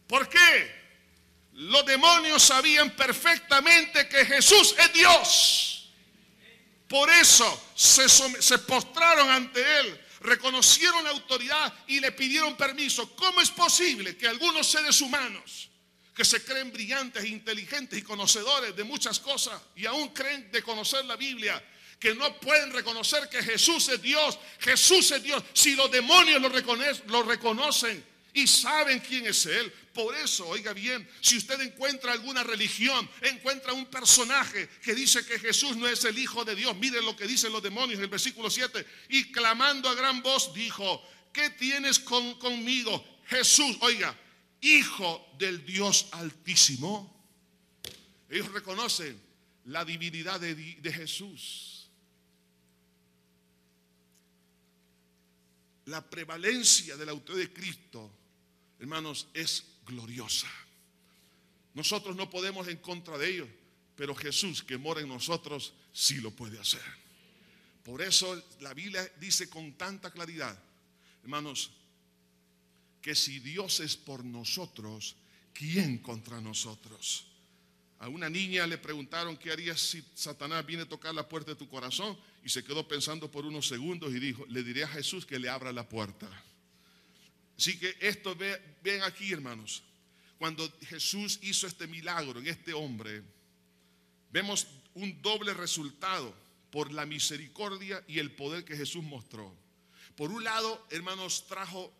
¿Por qué? Los demonios sabían perfectamente que Jesús es Dios. Por eso se postraron ante él, reconocieron la autoridad y le pidieron permiso. ¿Cómo es posible que algunos seres humanos que se creen brillantes, inteligentes y conocedores de muchas cosas, y aún creen de conocer la Biblia, que no pueden reconocer que Jesús es Dios? Jesús es Dios. Si los demonios lo reconocen y saben quién es Él. Por eso, oiga bien, si usted encuentra alguna religión, encuentra un personaje que dice que Jesús no es el Hijo de Dios, miren lo que dicen los demonios en el versículo 7. Y clamando a gran voz dijo: ¿qué tienes conmigo, Jesús? Oiga, Hijo del Dios Altísimo. Ellos reconocen la divinidad de Jesús. La prevalencia de la autoridad de Cristo, hermanos, es gloriosa. Nosotros no podemos en contra de ellos, pero Jesús, que mora en nosotros, sí lo puede hacer. Por eso la Biblia dice con tanta claridad, hermanos, que si Dios es por nosotros, ¿quién contra nosotros? A una niña le preguntaron qué harías si Satanás viene a tocar la puerta de tu corazón, y se quedó pensando por unos segundos y dijo: le diré a Jesús que le abra la puerta. Así que esto, ven aquí, hermanos, cuando Jesús hizo este milagro en este hombre, vemos un doble resultado por la misericordia y el poder que Jesús mostró. Por un lado, hermanos, trajo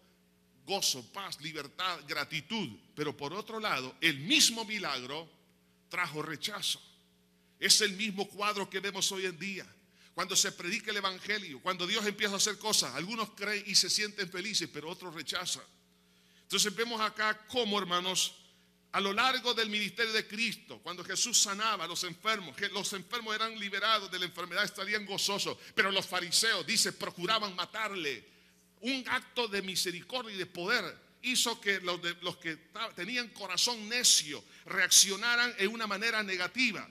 gozo, paz, libertad, gratitud, pero por otro lado, el mismo milagro trajo rechazo. Es el mismo cuadro que vemos hoy en día. Cuando se predica el evangelio, cuando Dios empieza a hacer cosas, algunos creen y se sienten felices, pero otros rechazan. Entonces vemos acá cómo, hermanos, a lo largo del ministerio de Cristo, cuando Jesús sanaba a los enfermos eran liberados de la enfermedad, estarían gozosos, pero los fariseos, dice, procuraban matarle. Un acto de misericordia y de poder hizo que los que tenían corazón necio reaccionaran en una manera negativa.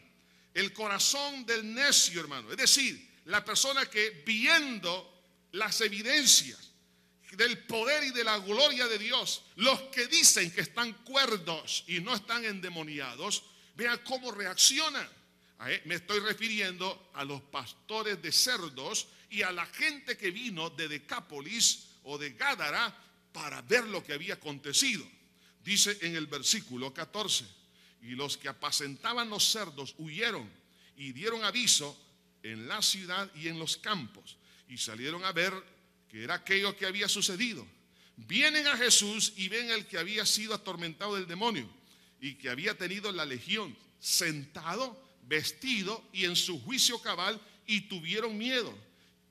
El corazón del necio, hermano, es decir, la persona que, viendo las evidencias del poder y de la gloria de Dios, los que dicen que están cuerdos y no están endemoniados, vean cómo reaccionan. Me estoy refiriendo a los pastores de cerdos y a la gente que vino de Decápolis o de Gádara para ver lo que había acontecido. Dice en el versículo 14: y los que apacentaban los cerdos huyeron y dieron aviso en la ciudad y en los campos, y salieron a ver qué era aquello que había sucedido. Vienen a Jesús y ven al que había sido atormentado del demonio y que había tenido la legión, sentado, vestido y en su juicio cabal, y tuvieron miedo.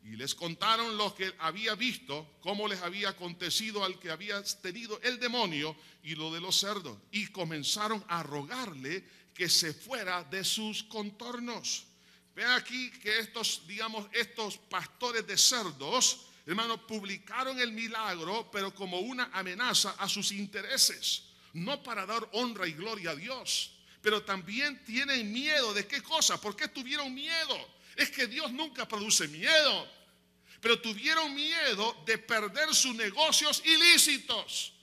Y les contaron lo que había visto, cómo les había acontecido al que había tenido el demonio y lo de los cerdos. Y comenzaron a rogarle que se fuera de sus contornos. Vean aquí que estos pastores de cerdos, hermanos, publicaron el milagro, pero como una amenaza a sus intereses, no para dar honra y gloria a Dios. Pero también tienen miedo. ¿De qué cosa? ¿Por qué tuvieron miedo? Es que Dios nunca produce miedo. Pero tuvieron miedo de perder sus negocios ilícitos.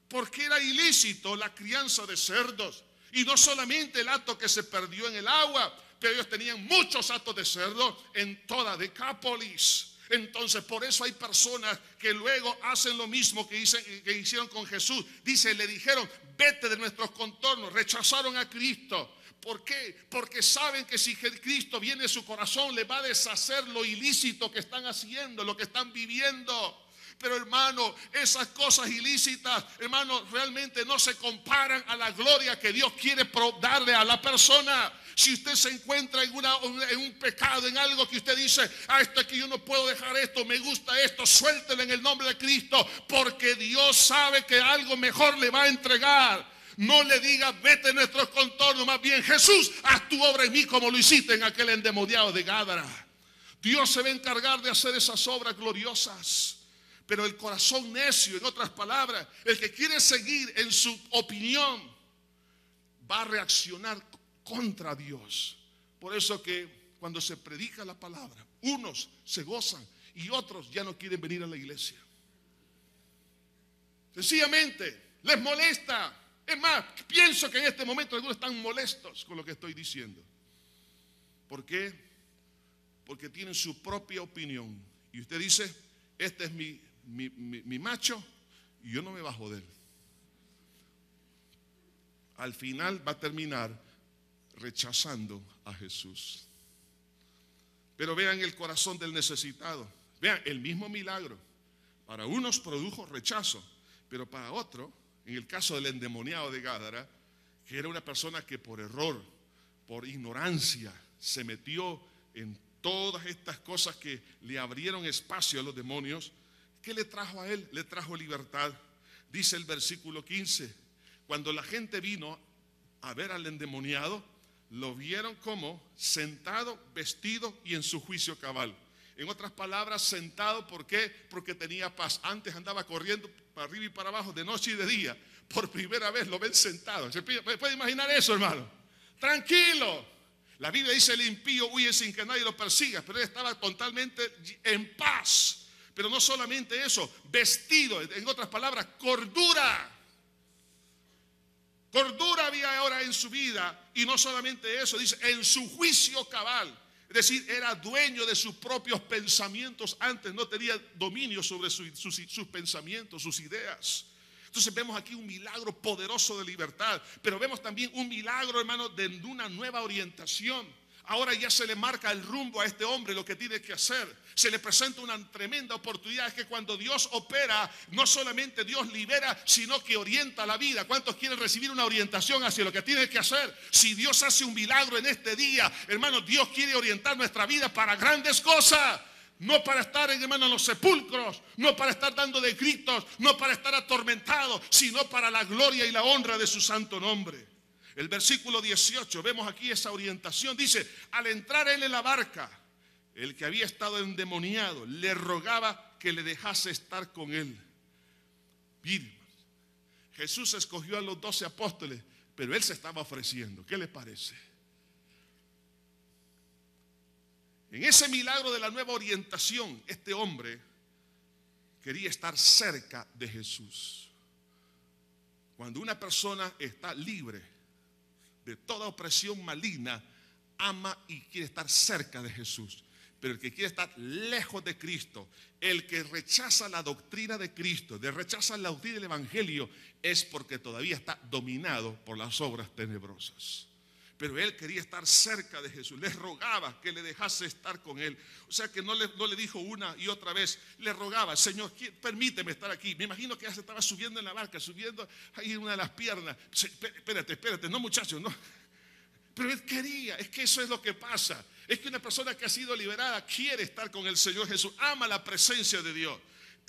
Porque era ilícito la crianza de cerdos. Y no solamente el hato que se perdió en el agua, pero ellos tenían muchos hatos de cerdo en toda Decápolis. Entonces, por eso hay personas que luego hacen lo mismo que hicieron con Jesús. Dice, le dijeron, vete de nuestros contornos. Rechazaron a Cristo. ¿Por qué? Porque saben que si Cristo viene a su corazón, le va a deshacer lo ilícito que están haciendo, lo que están viviendo. Pero hermano, esas cosas ilícitas, hermano, realmente no se comparan a la gloria que Dios quiere darle a la persona. Si usted se encuentra en un pecado, en algo que usted dice, esto es que yo no puedo dejar esto, me gusta esto, suéltelo en el nombre de Cristo, porque Dios sabe que algo mejor le va a entregar. No le diga, vete en nuestros contornos, más bien, Jesús, haz tu obra en mí como lo hiciste en aquel endemoniado de Gádara. Dios se va a encargar de hacer esas obras gloriosas. Pero el corazón necio, en otras palabras, el que quiere seguir en su opinión, va a reaccionar contra Dios. Por eso que cuando se predica la palabra, unos se gozan y otros ya no quieren venir a la iglesia. Sencillamente les molesta. Es más, pienso que en este momento algunos están molestos con lo que estoy diciendo. ¿Por qué? Porque tienen su propia opinión. Y usted dice, este es mi macho y yo no me bajo de él. Al final va a terminar rechazando a Jesús. Pero vean el corazón del necesitado. Vean el mismo milagro. Para unos produjo rechazo, pero para otros, en el caso del endemoniado de Gádara, que era una persona que por error, por ignorancia, se metió en todas estas cosas que le abrieron espacio a los demonios. ¿Qué le trajo a él? Le trajo libertad. Dice el versículo 15, cuando la gente vino a ver al endemoniado, lo vieron como sentado, vestido y en su juicio cabal. En otras palabras, sentado, ¿por qué? Porque tenía paz. Antes andaba corriendo para arriba y para abajo, de noche y de día. Por primera vez lo ven sentado. ¿Se puede imaginar eso, hermano? Tranquilo. La Biblia dice, el impío huye sin que nadie lo persiga, pero él estaba totalmente en paz. Pero no solamente eso, vestido, en otras palabras, cordura. Cordura había ahora en su vida, y no solamente eso, dice, en su juicio cabal. Es decir, era dueño de sus propios pensamientos. Antes no tenía dominio sobre sus pensamientos, sus ideas. Entonces vemos aquí un milagro poderoso de libertad, pero vemos también un milagro, hermano, de una nueva orientación. Ahora ya se le marca el rumbo a este hombre, lo que tiene que hacer. Se le presenta una tremenda oportunidad. Es que cuando Dios opera, no solamente Dios libera, sino que orienta la vida. ¿Cuántos quieren recibir una orientación hacia lo que tiene que hacer? Si Dios hace un milagro en este día, hermano, Dios quiere orientar nuestra vida para grandes cosas. No para estar, hermano, en los sepulcros, no para estar dando de gritos, no para estar atormentados, sino para la gloria y la honra de su santo nombre. El versículo 18, vemos aquí esa orientación. Dice, al entrar él en la barca, el que había estado endemoniado le rogaba que le dejase estar con él. Miren, Jesús escogió a los 12 apóstoles, pero él se estaba ofreciendo. ¿Qué le parece? En ese milagro de la nueva orientación, este hombre quería estar cerca de Jesús. Cuando una persona está libre de toda opresión maligna, ama y quiere estar cerca de Jesús. Pero el que quiere estar lejos de Cristo, el que rechaza la doctrina de Cristo, rechaza la doctrina del Evangelio, es porque todavía está dominado por las obras tenebrosas. Pero él quería estar cerca de Jesús, le rogaba que le dejase estar con él. O sea que no le dijo una y otra vez, le rogaba: Señor, permíteme estar aquí. Me imagino que ya se estaba subiendo en la barca, subiendo ahí en una de las piernas. Espérate, no, muchachos, no. Pero él quería, es que eso es lo que pasa. Es que una persona que ha sido liberada quiere estar con el Señor Jesús, ama la presencia de Dios.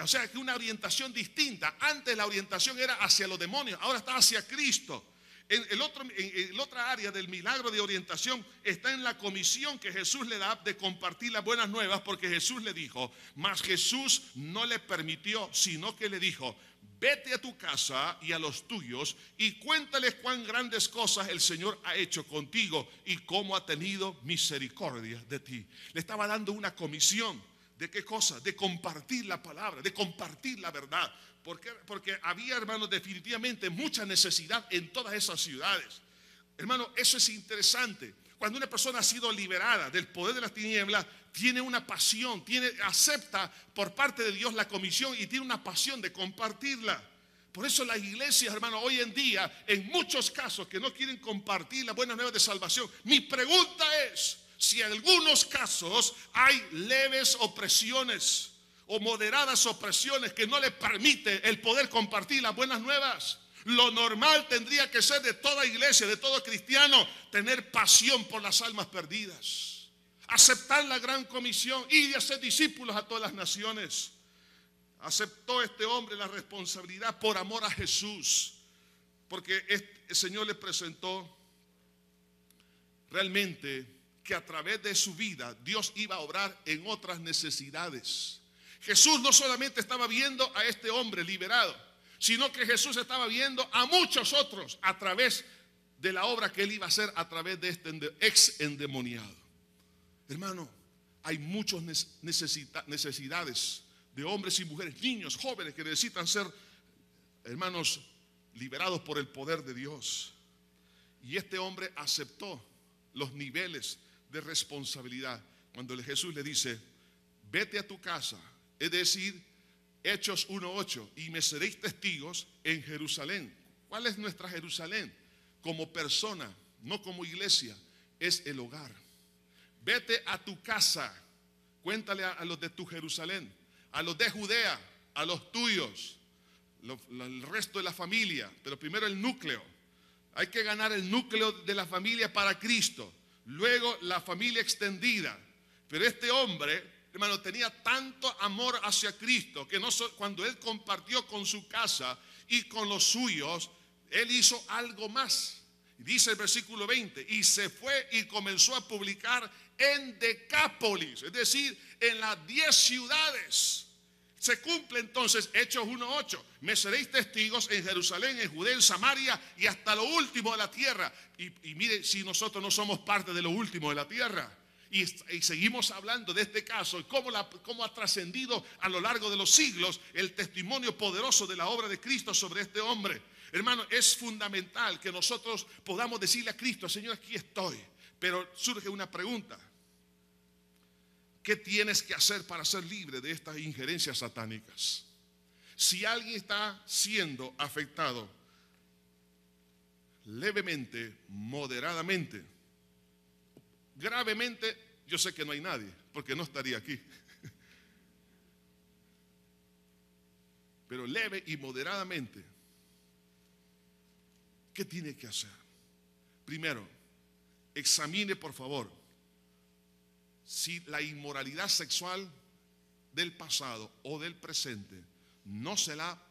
O sea que una orientación distinta. Antes la orientación era hacia los demonios, ahora está hacia Cristo. En otra área del milagro de orientación está en la comisión que Jesús le da de compartir las buenas nuevas, porque Jesús le dijo, mas Jesús no le permitió, sino que le dijo: vete a tu casa y a los tuyos y cuéntales cuán grandes cosas el Señor ha hecho contigo y cómo ha tenido misericordia de ti. Le estaba dando una comisión. ¿De qué cosa? De compartir la palabra, de compartir la verdad. Porque había, hermanos, definitivamente mucha necesidad en todas esas ciudades. Hermano, eso es interesante. Cuando una persona ha sido liberada del poder de las tinieblas, tiene una pasión, acepta por parte de Dios la comisión y tiene una pasión de compartirla. Por eso las iglesias, hermano, hoy en día, en muchos casos que no quieren compartir las buenas nuevas de salvación, mi pregunta es si en algunos casos hay leves opresiones o moderadas opresiones que no le permite el poder compartir las buenas nuevas. Lo normal tendría que ser de toda iglesia, de todo cristiano, tener pasión por las almas perdidas, aceptar la gran comisión y de hacer discípulos a todas las naciones. Aceptó este hombre la responsabilidad por amor a Jesús, porque el Señor le presentó realmente que a través de su vida Dios iba a obrar en otras necesidades. Jesús no solamente estaba viendo a este hombre liberado, sino que Jesús estaba viendo a muchos otros a través de la obra que él iba a hacer a través de este ex endemoniado. Hermano, hay muchas necesidades de hombres y mujeres, niños, jóvenes que necesitan ser, hermanos, liberados por el poder de Dios. Y este hombre aceptó los niveles de responsabilidad cuando Jesús le dice: vete a tu casa. Es decir, Hechos 1:8, y me seréis testigos en Jerusalén. ¿Cuál es nuestra Jerusalén? Como persona, no como iglesia, es el hogar. Vete a tu casa, cuéntale a los de tu Jerusalén, a los de Judea, a los tuyos, el resto de la familia, pero primero el núcleo. Hay que ganar el núcleo de la familia para Cristo, luego la familia extendida. Pero este hombre, hermano, tenía tanto amor hacia Cristo que cuando él compartió con su casa y con los suyos, él hizo algo más. Dice el versículo 20, y se fue y comenzó a publicar en Decápolis, es decir, en las 10 ciudades. Se cumple entonces Hechos 1:8, me seréis testigos en Jerusalén, en Judea, en Samaria y hasta lo último de la tierra. Y mire, si nosotros no somos parte de lo último de la tierra. Y seguimos hablando de este caso y cómo ha trascendido a lo largo de los siglos el testimonio poderoso de la obra de Cristo sobre este hombre. Hermano, es fundamental que nosotros podamos decirle a Cristo: Señor, aquí estoy. Pero surge una pregunta: ¿qué tienes que hacer para ser libre de estas injerencias satánicas? Si alguien está siendo afectado levemente, moderadamente, gravemente, yo sé que no hay nadie, porque no estaría aquí. Pero leve y moderadamente, ¿qué tiene que hacer? Primero, examine por favor si la inmoralidad sexual del pasado o del presente no se la ha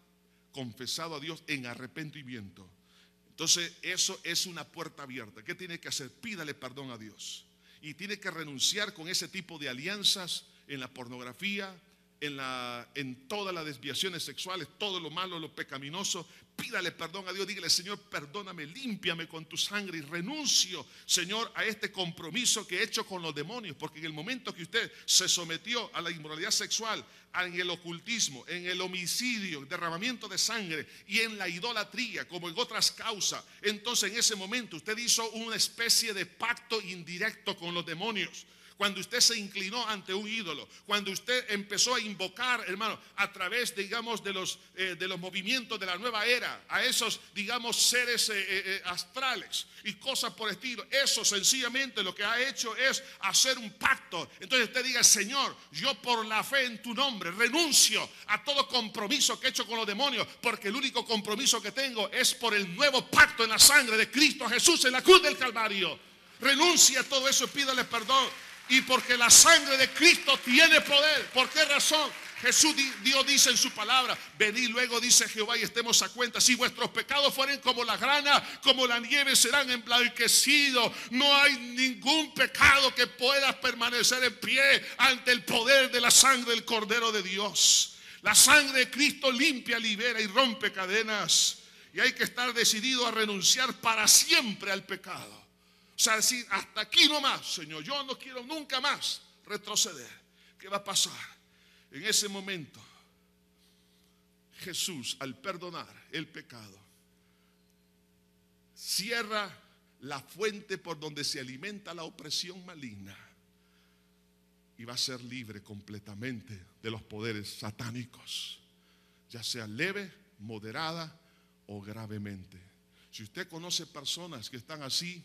confesado a Dios en arrepentimiento. Entonces eso es una puerta abierta. ¿Qué tiene que hacer? Pídale perdón a Dios. Y tiene que renunciar con ese tipo de alianzas en la pornografía, en todas las desviaciones sexuales, todo lo malo, lo pecaminoso. Pídale perdón a Dios, dígale: Señor, perdóname, límpiame con tu sangre y renuncio, Señor, a este compromiso que he hecho con los demonios. Porque en el momento que usted se sometió a la inmoralidad sexual, en el ocultismo, en el homicidio, derramamiento de sangre y en la idolatría, como en otras causas, entonces en ese momento usted hizo una especie de pacto indirecto con los demonios. Cuando usted se inclinó ante un ídolo, cuando usted empezó a invocar, hermano, a través, digamos, de los movimientos de la nueva era, a esos, digamos, seres astrales y cosas por el estilo, eso sencillamente lo que ha hecho es hacer un pacto. Entonces usted diga: Señor, yo por la fe en tu nombre renuncio a todo compromiso que he hecho con los demonios, porque el único compromiso que tengo es por el nuevo pacto en la sangre de Cristo Jesús en la cruz del Calvario. Renuncia a todo eso y pídale perdón. Y porque la sangre de Cristo tiene poder. ¿Por qué razón? Dios dice en su palabra: venid luego, dice Jehová, y estemos a cuenta. Si vuestros pecados fueren como la grana, como la nieve, serán emblanquecidos. No hay ningún pecado que pueda permanecer en pie ante el poder de la sangre del Cordero de Dios. La sangre de Cristo limpia, libera y rompe cadenas. Y hay que estar decidido a renunciar para siempre al pecado. O sea, decir: hasta aquí nomás, Señor, yo no quiero nunca más retroceder. ¿Qué va a pasar? En ese momento, Jesús, al perdonar el pecado, cierra la fuente por donde se alimenta la opresión maligna y va a ser libre completamente de los poderes satánicos, ya sea leve, moderada o gravemente. Si usted conoce personas que están así,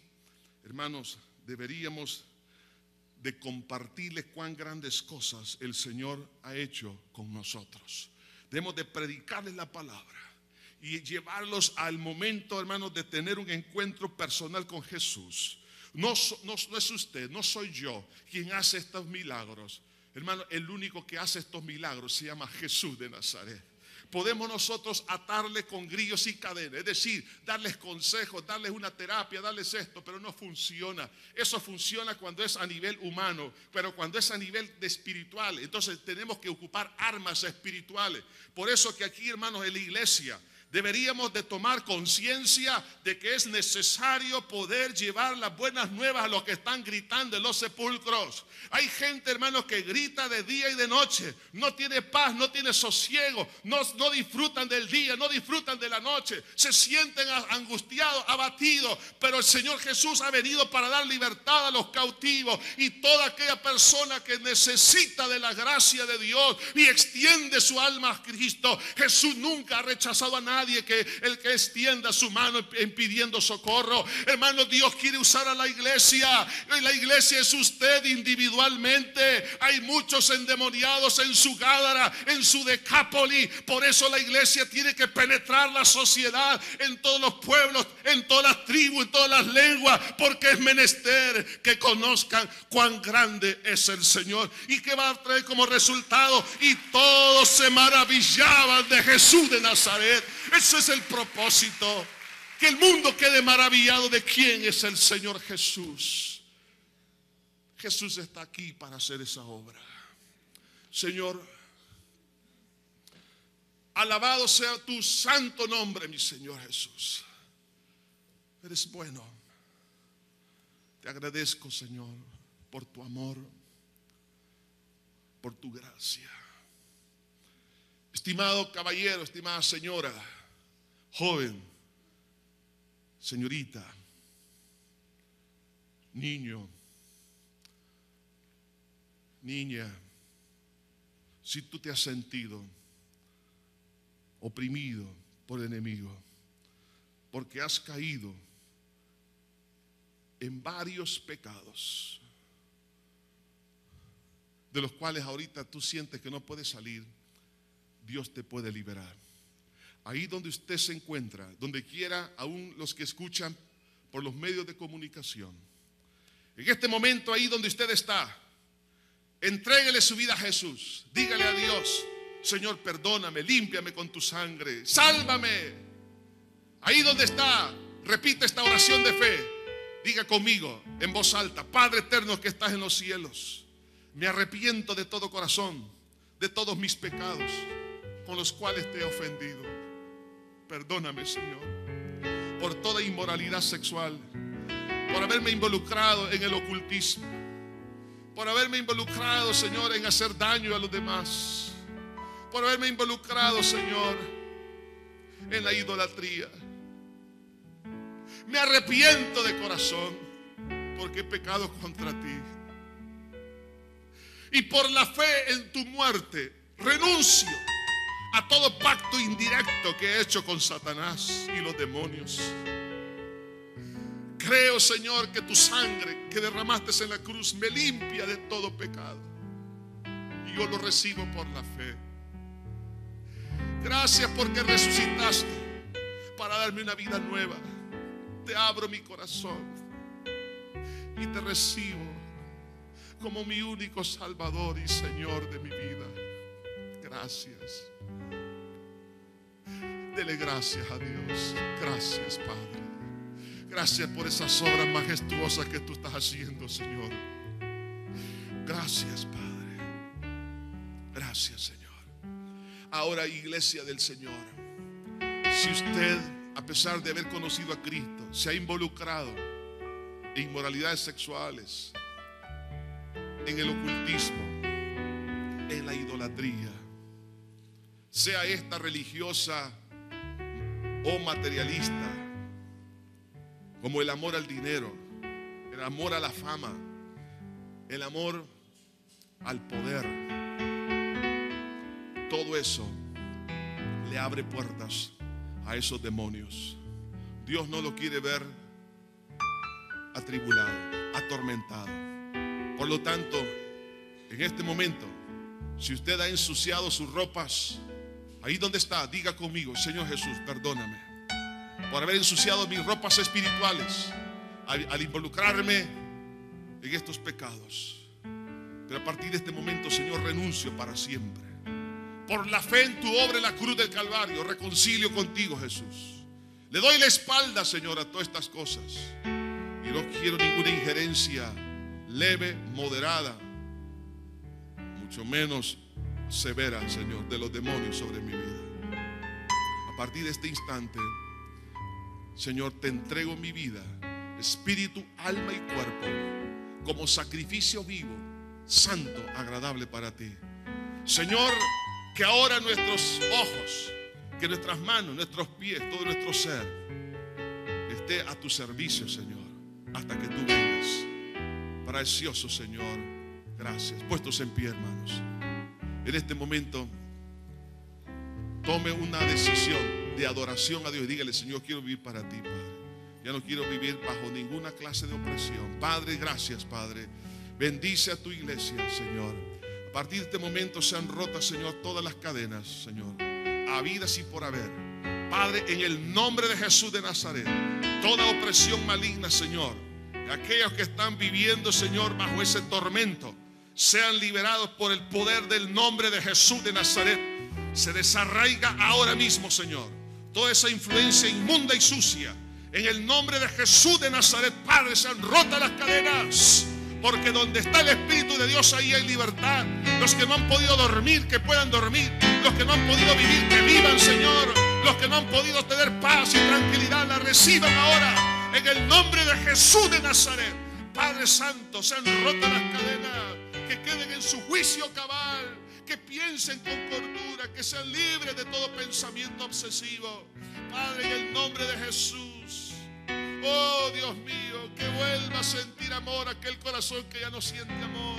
hermanos, deberíamos de compartirles cuán grandes cosas el Señor ha hecho con nosotros. Debemos de predicarles la palabra y llevarlos al momento, hermanos, de tener un encuentro personal con Jesús. No es usted, no soy yo quien hace estos milagros. Hermano, el único que hace estos milagros se llama Jesús de Nazaret. Podemos nosotros atarle con grillos y cadenas, es decir, darles consejos, darles una terapia, darles esto, pero no funciona. Eso funciona cuando es a nivel humano, pero cuando es a nivel de espiritual, entonces tenemos que ocupar armas espirituales. Por eso que aquí, hermanos, en la iglesia deberíamos de tomar conciencia de que es necesario poder llevar las buenas nuevas a los que están gritando en los sepulcros. Hay gente, hermanos, que grita de día y de noche, no tiene paz, no tiene sosiego, no disfrutan del día, no disfrutan de la noche, se sienten angustiados, abatidos, pero el Señor Jesús ha venido para dar libertad a los cautivos, y toda aquella persona que necesita de la gracia de Dios y extiende su alma a Cristo. Jesús nunca ha rechazado a nadie que extienda su mano pidiendo socorro. Hermano, Dios quiere usar a la iglesia, y la iglesia es usted individualmente. Hay muchos endemoniados en su Gádara, en su Decápolis. Por eso la iglesia tiene que penetrar la sociedad, en todos los pueblos, en todas las tribus, en todas las lenguas, porque es menester que conozcan cuán grande es el Señor. ¿Y qué va a traer como resultado? Y todos se maravillaban de Jesús de Nazaret. Ese es el propósito, que el mundo quede maravillado de quién es el Señor Jesús. Jesús está aquí para hacer esa obra. Señor, alabado sea tu santo nombre, mi Señor Jesús. Eres bueno. Te agradezco, Señor, por tu amor, por tu gracia. Estimado caballero, estimada señora, joven, señorita, niño, niña, si tú te has sentido oprimido por el enemigo, porque has caído en varios pecados, de los cuales ahorita tú sientes que no puedes salir, Dios te puede liberar. Ahí donde usted se encuentra, donde quiera, aún los que escuchan por los medios de comunicación, en este momento ahí donde usted está, entréguele su vida a Jesús. Dígale a Dios: Señor, perdóname, límpiame con tu sangre, sálvame. Ahí donde está, repite esta oración de fe. Diga conmigo en voz alta: Padre eterno que estás en los cielos, me arrepiento de todo corazón de todos mis pecados con los cuales te he ofendido. Perdóname, Señor, por toda inmoralidad sexual, por haberme involucrado en el ocultismo, por haberme involucrado, Señor, en hacer daño a los demás, por haberme involucrado, Señor, en la idolatría. Me arrepiento de corazón porque he pecado contra ti. Y por la fe en tu muerte, renuncio a todo pacto indirecto que he hecho con Satanás y los demonios. Creo, Señor, que tu sangre que derramaste en la cruz me limpia de todo pecado. Y yo lo recibo por la fe. Gracias porque resucitaste para darme una vida nueva. Te abro mi corazón y te recibo como mi único Salvador y Señor de mi vida. Gracias. Dele gracias a Dios. Gracias, Padre. Gracias por esas obras majestuosas que tú estás haciendo, Señor. Gracias, Padre. Gracias, Señor. Ahora, iglesia del Señor, si usted, a pesar de haber conocido a Cristo, se ha involucrado en inmoralidades sexuales, en el ocultismo, en la idolatría, sea esta religiosa o materialista, como el amor al dinero, el amor a la fama, el amor al poder, todo eso le abre puertas a esos demonios. Dios no lo quiere ver atribulado, atormentado. Por lo tanto, en este momento, si usted ha ensuciado sus ropas, ahí donde está, diga conmigo: Señor Jesús, perdóname por haber ensuciado mis ropas espirituales al involucrarme en estos pecados. Pero a partir de este momento, Señor, renuncio para siempre. Por la fe en tu obra en la cruz del Calvario, reconcilio contigo, Jesús. Le doy la espalda, Señor, a todas estas cosas. Y no quiero ninguna injerencia leve, moderada, mucho menos severa, Señor, de los demonios sobre mi vida. A partir de este instante, Señor, te entrego mi vida, espíritu, alma y cuerpo, como sacrificio vivo, santo, agradable para ti. Señor, que ahora nuestros ojos, que nuestras manos, nuestros pies, todo nuestro ser esté a tu servicio, Señor, hasta que tú vengas. Precioso Señor, gracias. Puestos en pie, hermanos, en este momento tome una decisión de adoración a Dios. Dígale: Señor, quiero vivir para ti, Padre. Ya no quiero vivir bajo ninguna clase de opresión. Padre, gracias, Padre. Bendice a tu iglesia, Señor. A partir de este momento sean rotas, Señor, todas las cadenas, Señor, habidas y por haber. Padre, en el nombre de Jesús de Nazaret, toda opresión maligna, Señor, de aquellos que están viviendo, Señor, bajo ese tormento, sean liberados por el poder del nombre de Jesús de Nazaret. Se desarraiga ahora mismo, Señor, toda esa influencia inmunda y sucia. En el nombre de Jesús de Nazaret, Padre, sean rotas las cadenas. Porque donde está el Espíritu de Dios, ahí hay libertad. Los que no han podido dormir, que puedan dormir. Los que no han podido vivir, que vivan, Señor. Los que no han podido tener paz y tranquilidad, la reciban ahora. En el nombre de Jesús de Nazaret. Padre Santo, sean rotas las cadenas. Que queden en su juicio cabal. Que piensen con cordura. Que sean libres de todo pensamiento obsesivo. Padre, en el nombre de Jesús. Oh, Dios mío, que vuelva a sentir amor aquel corazón que ya no siente amor.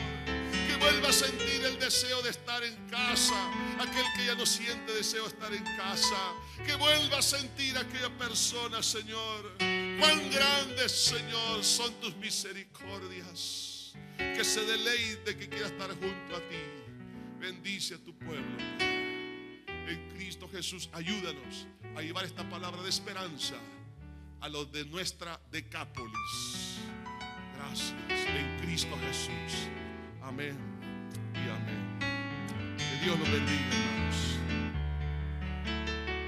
Que vuelva a sentir el deseo de estar en casa, aquel que ya no siente deseo de estar en casa. Que vuelva a sentir aquella persona, Señor. Cuán grandes, Señor, son tus misericordias. Que se deleite, que quiera estar junto a ti. Bendice a tu pueblo, Padre. En Cristo Jesús, ayúdanos a llevar esta palabra de esperanza a los de nuestra Decápolis. Gracias, en Cristo Jesús. Amén y amén. Que Dios los bendiga, hermanos.